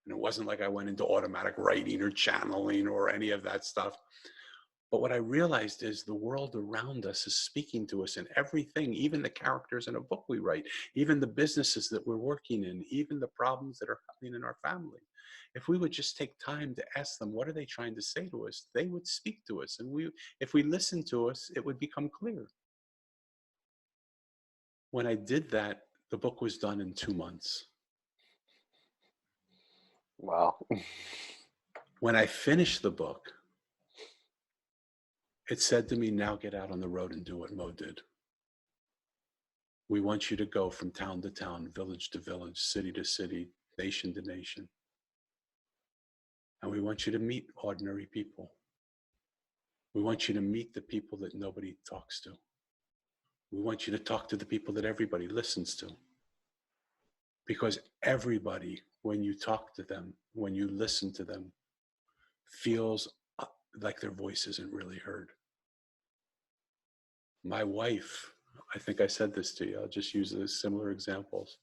And it wasn't like I went into automatic writing or channeling or any of that stuff. But what I realized is the world around us is speaking to us in everything, even the characters in a book we write, even the businesses that we're working in, even the problems that are happening in our family. If we would just take time to ask them, what are they trying to say to us? They would speak to us. And if we listened to us, it would become clear. When I did that, the book was done in 2 months. Wow. When I finished the book, it said to me, now get out on the road and do what Mo did. We want you to go from town to town, village to village, city to city, nation to nation. And we want you to meet ordinary people. We want you to meet the people that nobody talks to. We want you to talk to the people that everybody listens to. Because everybody, when you talk to them, when you listen to them, feels like their voice isn't really heard. My wife, I think I said this to you, I'll just use similar examples.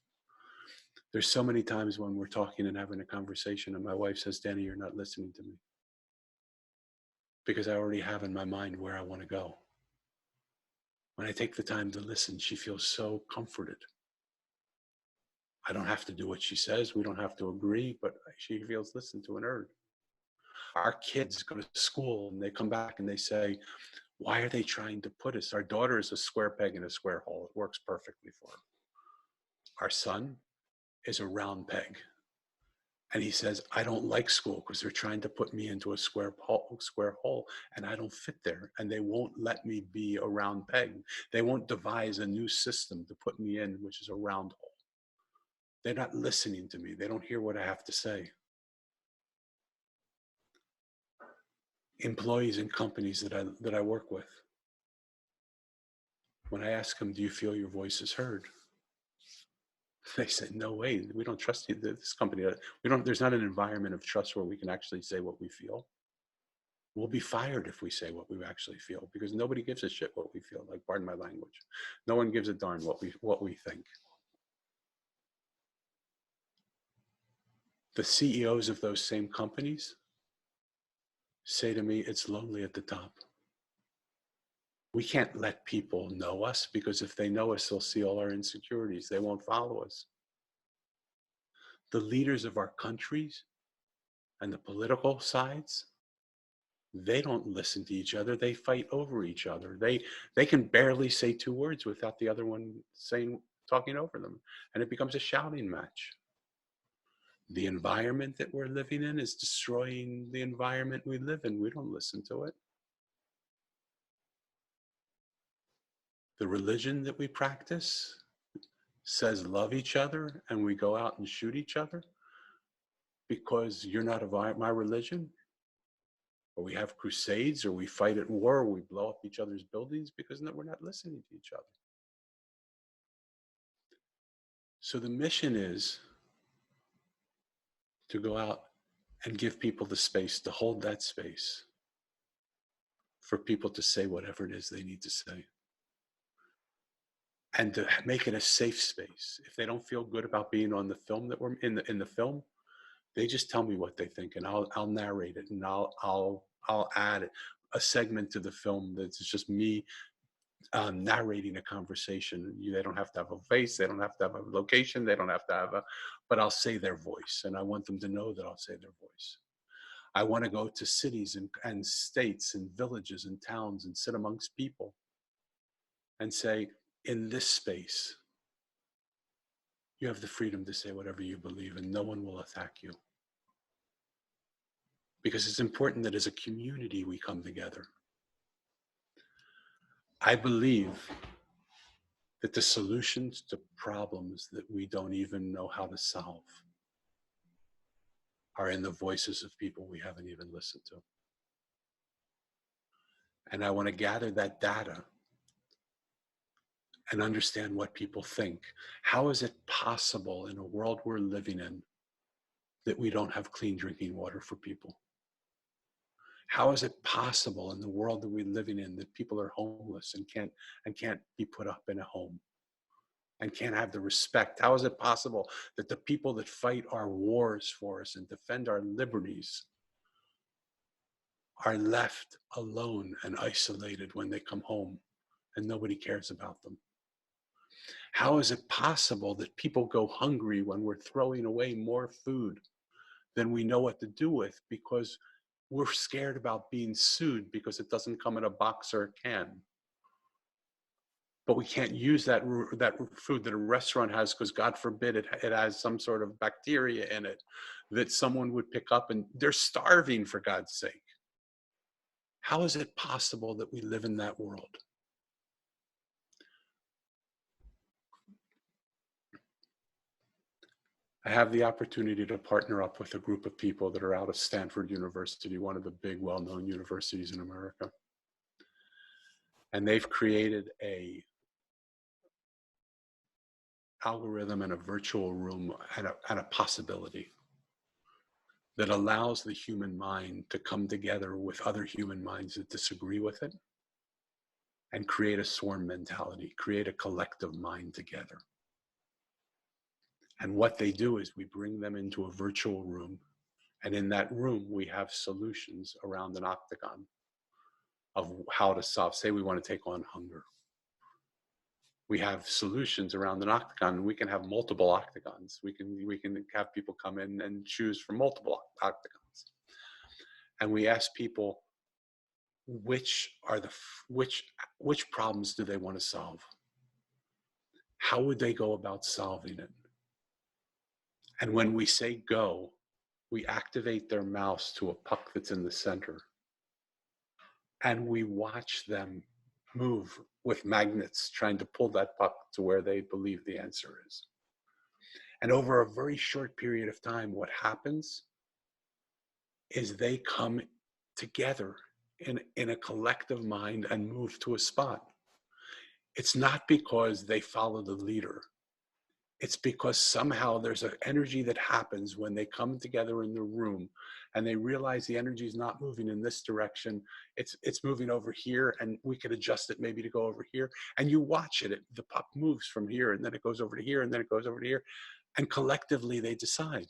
There's so many times when we're talking and having a conversation and my wife says, Danny, you're not listening to me. Because I already have in my mind where I want to go. When I take the time to listen, she feels so comforted. I don't have to do what she says. We don't have to agree, but she feels listened to and heard. Our kids go to school and they come back and they say, why are they trying to put us? Our daughter is a square peg in a square hole. It works perfectly for her. Our son is a round peg. And he says, I don't like school because they're trying to put me into a square hole and I don't fit there. And they won't let me be a round peg. They won't devise a new system to put me in, which is a round hole. They're not listening to me. They don't hear what I have to say. Employees in companies that I work with, when I ask them, do you feel your voice is heard? They say, no way, we don't trust you. This company, there's not an environment of trust where we can actually say what we feel. We'll be fired if we say what we actually feel because nobody gives a shit what we feel. Like, pardon my language. No one gives a darn what we think. The CEOs of those same companies say to me, it's lonely at the top. We can't let people know us because if they know us, they'll see all our insecurities. They won't follow us. The leaders of our countries and the political sides, they don't listen to each other. They fight over each other. They can barely say 2 words without the other one talking over them. And it becomes a shouting match. The environment that we're living in is destroying the environment we live in. We don't listen to it. The religion that we practice says love each other and we go out and shoot each other because you're not of my religion, or we have crusades, or we fight at war, or we blow up each other's buildings because we're not listening to each other. So the mission is to go out and give people the space, to hold that space for people to say whatever it is they need to say. And to make it a safe space. If they don't feel good about being on the film that we're in the film, they just tell me what they think, and I'll narrate it, and I'll add a segment to the film that's just me narrating a conversation. They don't have to have a face, they don't have to have a location, they don't have to have but I'll say their voice, and I want them to know that I'll say their voice. I want to go to cities and states and villages and towns and sit amongst people and say, in this space, you have the freedom to say whatever you believe and no one will attack you. Because it's important that as a community we come together. I believe that the solutions to problems that we don't even know how to solve are in the voices of people we haven't even listened to. And I want to gather that data and understand what people think. How is it possible in a world we're living in that we don't have clean drinking water for people? How is it possible in the world that we're living in that people are homeless and can't be put up in a home and can't have the respect? How is it possible that the people that fight our wars for us and defend our liberties are left alone and isolated when they come home and nobody cares about them? How is it possible that people go hungry when we're throwing away more food than we know what to do with because we're scared about being sued because it doesn't come in a box or a can? But we can't use that food that a restaurant has because God forbid it has some sort of bacteria in it that someone would pick up, and they're starving, for God's sake. How is it possible that we live in that world? I have the opportunity to partner up with a group of people that are out of Stanford University, one of the big well-known universities in America. And they've created a algorithm and a virtual room and a possibility that allows the human mind to come together with other human minds that disagree with it and create a swarm mentality, create a collective mind together. And what they do is we bring them into a virtual room, and in that room we have solutions around an octagon of how to solve. Say we want to take on hunger. We have solutions around an octagon, and we can have multiple octagons. We can have people come in and choose from multiple octagons. And we ask people which problems do they want to solve? How would they go about solving it? And when we say go, we activate their mouse to a puck that's in the center. And we watch them move with magnets trying to pull that puck to where they believe the answer is. And over a very short period of time, what happens is they come together in a collective mind and move to a spot. It's not because they follow the leader. It's because somehow there's an energy that happens when they come together in the room and they realize the energy is not moving in this direction. It's moving over here, and we could adjust it maybe to go over here. And you watch it. The puck moves from here, and then it goes over to here, and then it goes over to here. And collectively they decide.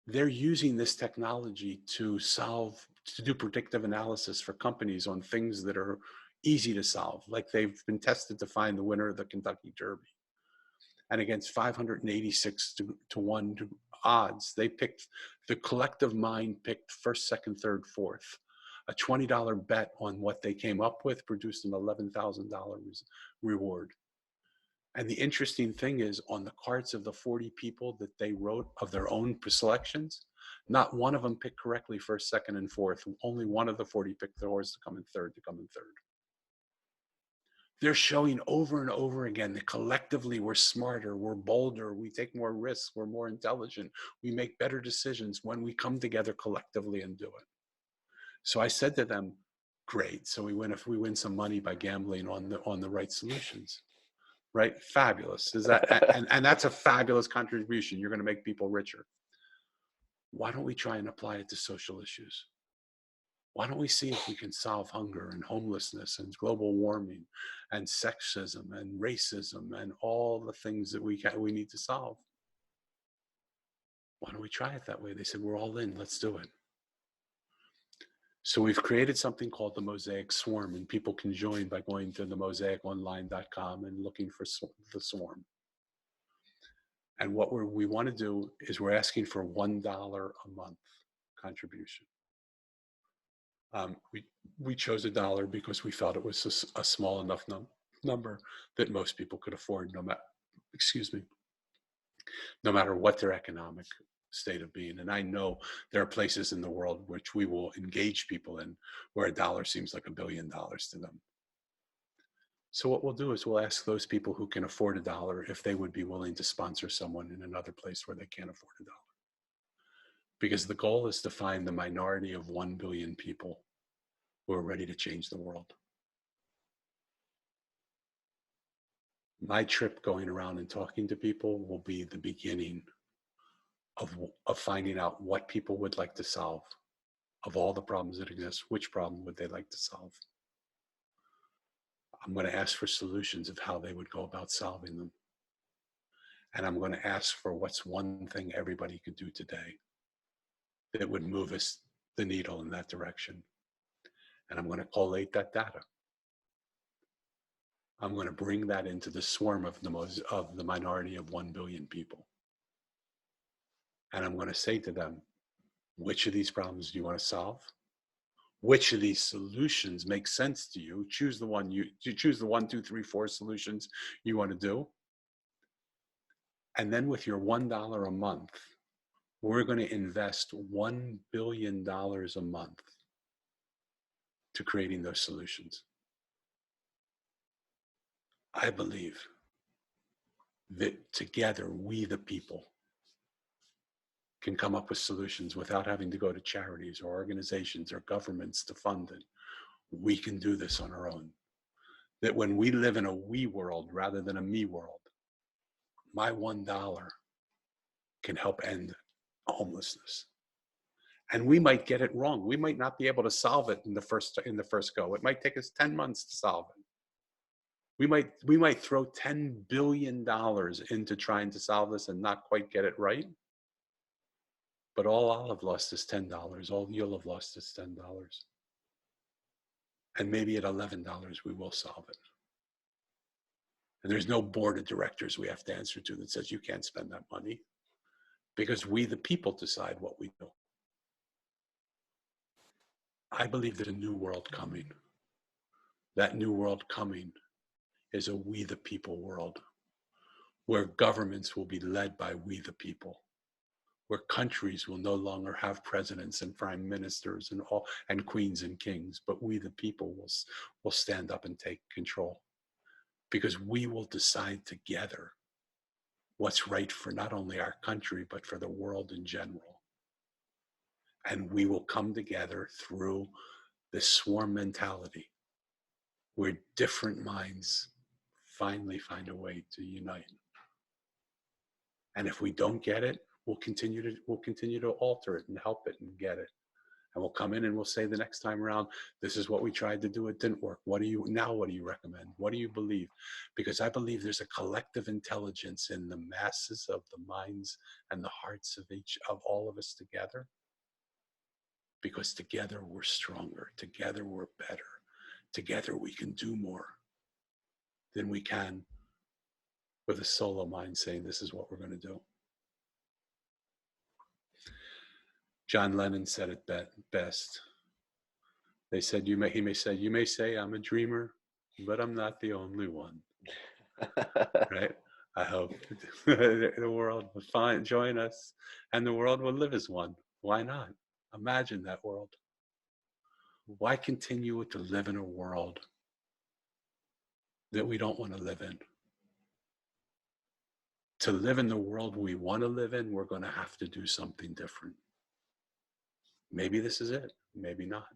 They're using this technology to do predictive analysis for companies on things that are easy to solve. Like they've been tested to find the winner of the Kentucky Derby. And against 586 to 1 odds, the collective mind picked first, second, third, fourth. A $20 bet on what they came up with produced an $11,000 reward. And the interesting thing is, on the cards of the 40 people that they wrote of their own selections, not one of them picked correctly first, second, and fourth. Only one of the 40 picked the horse to come in third. They're showing over and over again that collectively we're smarter, we're bolder, we take more risks, we're more intelligent, we make better decisions when we come together collectively and do it. So I said to them, great. So we win some money by gambling on the right solutions. Right? Fabulous. Is that and that's a fabulous contribution. You're going to make people richer. Why don't we try and apply it to social issues? Why don't we see if we can solve hunger and homelessness and global warming and sexism and racism and all the things that we need to solve? Why don't we try it that way? They said, we're all in, let's do it. So we've created something called the Mosaic Swarm, and people can join by going to the mosaiconline.com and looking for the Swarm. And what we want to do is we're asking for $1 a month contribution. We chose $1 because we felt it was a small enough number that most people could afford, no matter what their economic state of being. And I know there are places in the world which we will engage people in where $1 seems like $1 billion to them. So what we'll do is we'll ask those people who can afford $1 if they would be willing to sponsor someone in another place where they can't afford $1. Because the goal is to find the minority of 1 billion people who are ready to change the world. My trip going around and talking to people will be the beginning of finding out what people would like to solve. Of all the problems that exist, which problem would they like to solve? I'm going to ask for solutions of how they would go about solving them. And I'm going to ask for what's one thing everybody could do today that would move us the needle in that direction. And I'm going to collate that data. I'm going to bring that into the swarm of the minority of 1 billion people. And I'm going to say to them, which of these problems do you want to solve? Which of these solutions make sense to you? Choose the one you choose the 1, 2, 3, 4 solutions you want to do. And then with your $1 a month, we're going to invest $1 billion a month to creating those solutions. I believe that together, we the people can come up with solutions without having to go to charities or organizations or governments to fund it. We can do this on our own. That when we live in a we world rather than a me world, my $1 can help end homelessness. And we might get it wrong. We might not be able to solve it in the first go. It might take us 10 months to solve it. We might throw $10 billion into trying to solve this and not quite get it right. But all I'll have lost is $10. All you'll have lost is $10. And maybe at $11, we will solve it. And there's no board of directors we have to answer to that says you can't spend that money, because we, the people, decide what we do. I believe there's a new world coming. That new world coming is a we, the people world, where governments will be led by we, the people, where countries will no longer have presidents and prime ministers and queens and kings, but we, the people, will stand up and take control, because we will decide together what's right for not only our country, but for the world in general. And we will come together through this swarm mentality where different minds finally find a way to unite. And if we don't get it, we'll continue to alter it and help it and get it. And we'll come in and we'll say the next time around, this is what we tried to do, it didn't work. What do you recommend? What do you believe? Because I believe there's a collective intelligence in the masses of the minds and the hearts of all of us together. Because together we're stronger, together we're better, together we can do more than we can with a solo mind saying this is what we're going to do. John Lennon said it best. They said, you may say I'm a dreamer, but I'm not the only one. Right? I hope the world will join us, and the world will live as one. Why not? Imagine that world. Why continue to live in a world that we don't want to live in? To live in the world we want to live in, we're going to have to do something different. Maybe this is it, maybe not.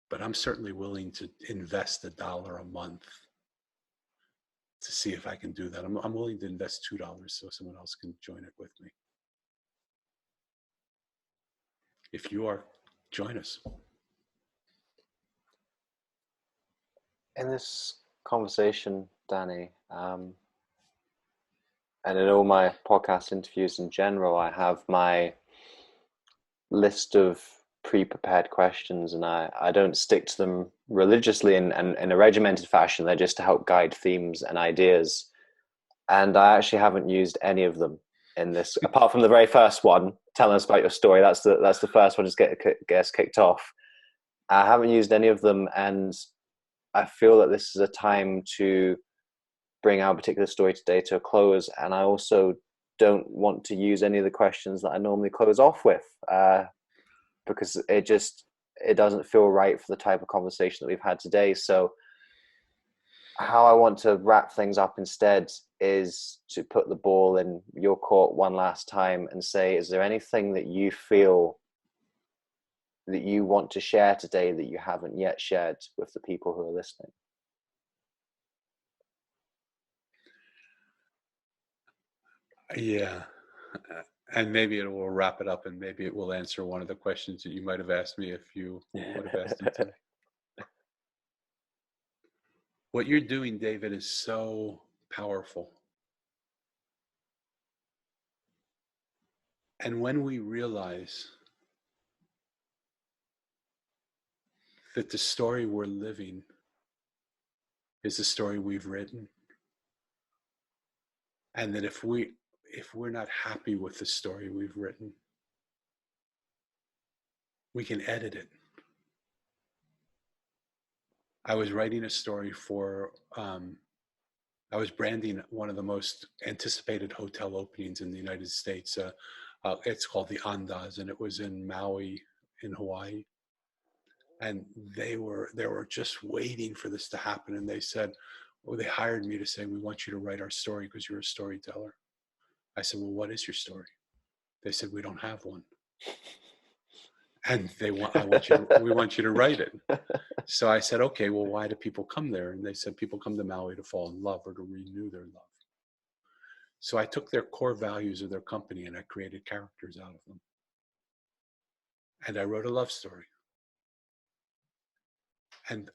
But I'm certainly willing to invest $1 a month to see if I can do that. I'm willing to invest $2 so someone else can join it with me. If you are, join us. In this conversation, Danny, and in all my podcast interviews in general, I have my list of pre-prepared questions, and I don't stick to them religiously in a regimented fashion. They're just to help guide themes and ideas. And I actually haven't used any of them in this, apart from the very first one, tell us about your story. That's the first one, just get us kicked off. I haven't used any of them, and I feel that this is a time to bring our particular story today to a close. And I also don't want to use any of the questions that I normally close off with, because it doesn't feel right for the type of conversation that we've had today. So how I want to wrap things up instead is to put the ball in your court one last time and say, is there anything that you feel that you want to share today that you haven't yet shared with the people who are listening? Yeah. And maybe it will wrap it up, and maybe it will answer one of the questions that you might have asked me if you would have asked me today. What you're doing, David, is so powerful. And when we realize that the story we're living is the story we've written, and that if we're not happy with the story we've written, we can edit it. I was writing a story for, I was branding one of the most anticipated hotel openings in the United States. It's called the Andaz, and it was in Maui, in Hawaii. And they were just waiting for this to happen. And they said, well, they hired me to say, we want you to write our story because you're a storyteller. I said, well, what is your story? They said, we don't have one. And we want you to write it. So I said, okay, well, why do people come there? And they said, people come to Maui to fall in love or to renew their love. So I took their core values of their company and I created characters out of them. And I wrote a love story. And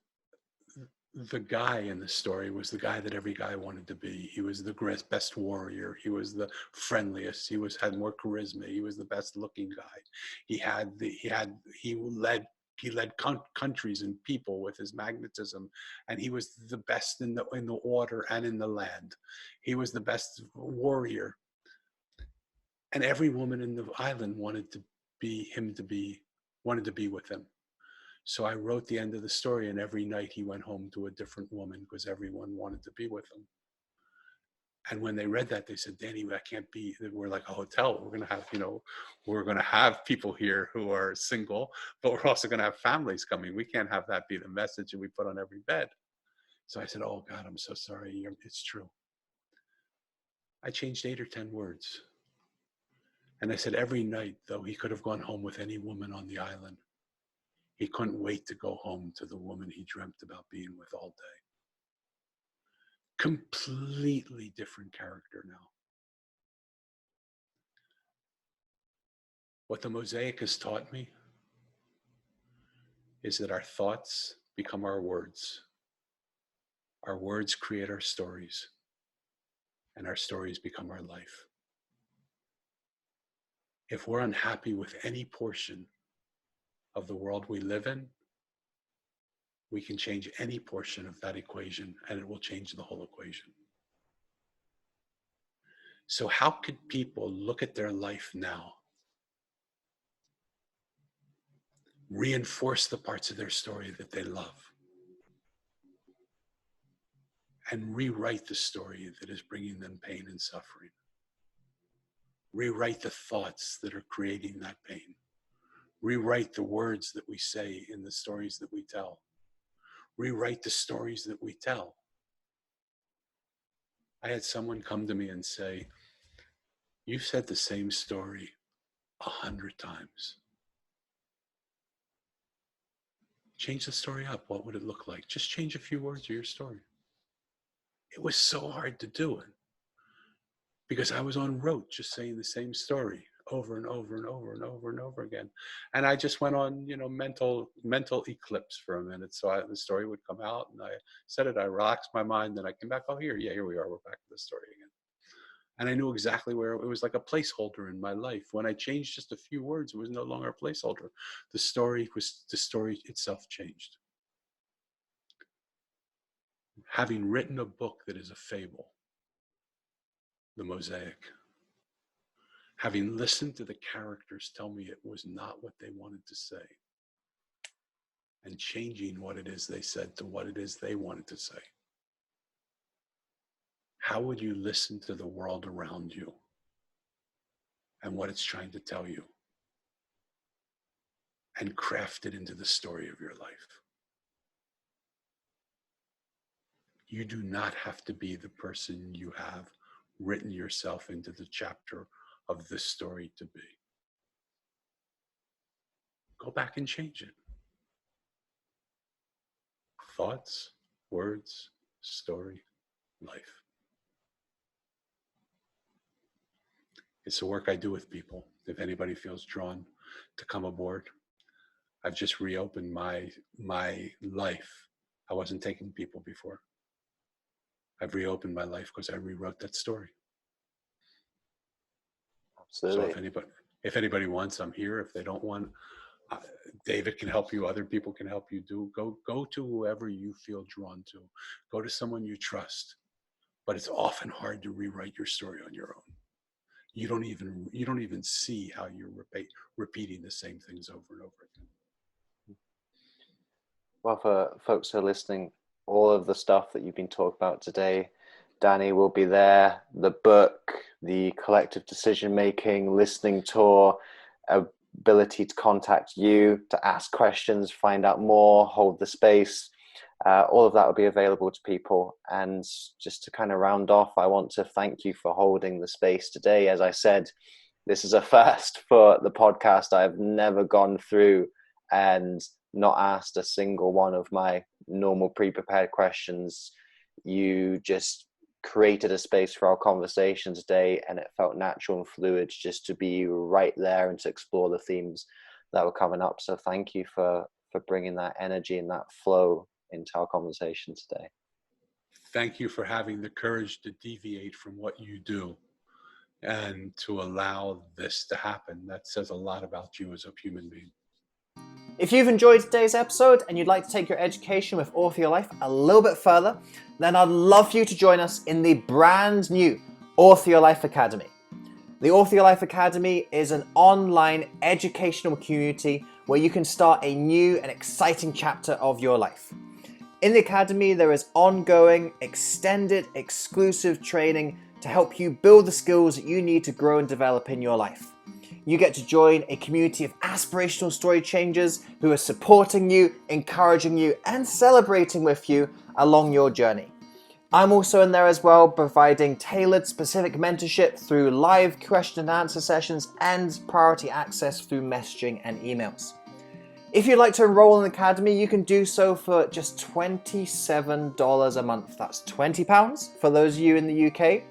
the guy in the story was the guy that every guy wanted to be. He was the best warrior. He was the friendliest. He had more charisma. He was the best looking guy. He led countries and people with his magnetism, and he was the best in the water and in the land. He was the best warrior, and every woman in the island wanted to be with him. So I wrote the end of the story, and every night he went home to a different woman because everyone wanted to be with him. And when they read that, they said, Danny, that can't be, we're like a hotel. We're going to have people here who are single, but we're also going to have families coming. We can't have that be the message that we put on every bed. So I said, oh God, I'm so sorry. It's true. I changed 8 or 10 words. And I said, every night, though, he could have gone home with any woman on the island. He couldn't wait to go home to the woman he dreamt about being with all day. Completely different character now. What the Mosaic has taught me is that our thoughts become our words. Our words create our stories, and our stories become our life. If we're unhappy with any portion of the world we live in, we can change any portion of that equation, and it will change the whole equation. So how could people look at their life now, reinforce the parts of their story that they love, and rewrite the story that is bringing them pain and suffering? Rewrite the thoughts that are creating that pain. Rewrite the words that we say in the stories that we tell. Rewrite the stories that we tell. I had someone come to me and say, you've said the same story 100 times. Change the story up. What would it look like? Just change a few words of your story. It was so hard to do it because I was on rote just saying the same story over and over and over and over and over again. And I just went on, mental eclipse for a minute. So the story would come out and I said it, I relaxed my mind, then I came back, here we are, we're back to the story again. And I knew exactly where it was, like a placeholder in my life. When I changed just a few words, it was no longer a placeholder. The story itself changed. Having written a book that is a fable, the Mosaic, having listened to the characters tell me it was not what they wanted to say, and changing what it is they said to what it is they wanted to say. How would you listen to the world around you and what it's trying to tell you and craft it into the story of your life? You do not have to be the person you have written yourself into the chapter of this story to be. Go back and change it. Thoughts, words, story, life. It's the work I do with people. If anybody feels drawn to come aboard, I've just reopened my life. I wasn't taking people before. I've reopened my life because I rewrote that story. Absolutely. So if anybody wants, I'm here. If they don't want, David can help you. Other people can help you. Go to whoever you feel drawn to. Go to someone you trust. But it's often hard to rewrite your story on your own. You don't even see how you're repeating the same things over and over again. Well, for folks who are listening, all of the stuff that you've been talking about today, Danny will be there. The book, the collective decision making, listening tour, ability to contact you, to ask questions, find out more, hold the space. All of that will be available to people. And just to kind of round off, I want to thank you for holding the space today. As I said, this is a first for the podcast. I've never gone through and not asked a single one of my normal pre-prepared questions. You just created a space for our conversation today, and it felt natural and fluid just to be right there and to explore the themes that were coming up. So thank you for bringing that energy and that flow into our conversation today. Thank you for having the courage to deviate from what you do and to allow this to happen. That says a lot about you as a human being. If you've enjoyed today's episode and you'd like to take your education with Author Your Life a little bit further, then I'd love for you to join us in the brand new Author Your Life Academy. The Author Your Life Academy is an online educational community where you can start a new and exciting chapter of your life. In the Academy, there is ongoing, extended, exclusive training to help you build the skills that you need to grow and develop in your life. You get to join a community of aspirational story changers who are supporting you, encouraging you, and celebrating with you along your journey. I'm also in there as well, providing tailored specific mentorship through live question and answer sessions and priority access through messaging and emails. If you'd like to enroll in the Academy, you can do so for just $27 a month. That's £20 for those of you in the UK.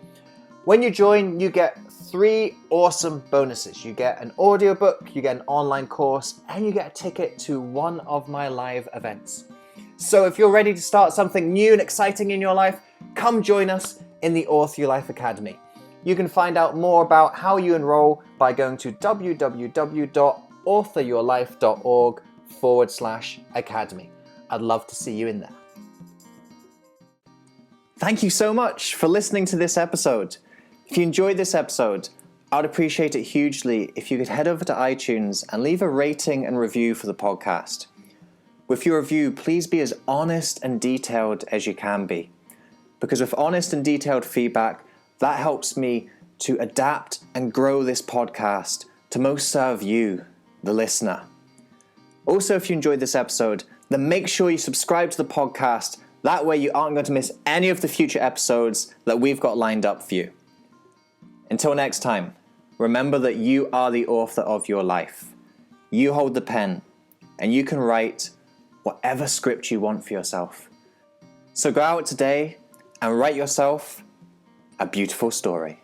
When you join, you get 3 awesome bonuses. You get an audiobook, you get an online course, and you get a ticket to one of my live events. So if you're ready to start something new and exciting in your life, come join us in the Author Your Life Academy. You can find out more about how you enroll by going to www.authoryourlife.org/academy. I'd love to see you in there. Thank you so much for listening to this episode. If you enjoyed this episode, I'd appreciate it hugely if you could head over to iTunes and leave a rating and review for the podcast. With your review, please be as honest and detailed as you can be. Because with honest and detailed feedback, that helps me to adapt and grow this podcast to most serve you, the listener. Also, if you enjoyed this episode, then make sure you subscribe to the podcast. That way you aren't going to miss any of the future episodes that we've got lined up for you. Until next time, remember that you are the author of your life. You hold the pen, and you can write whatever script you want for yourself. So go out today and write yourself a beautiful story.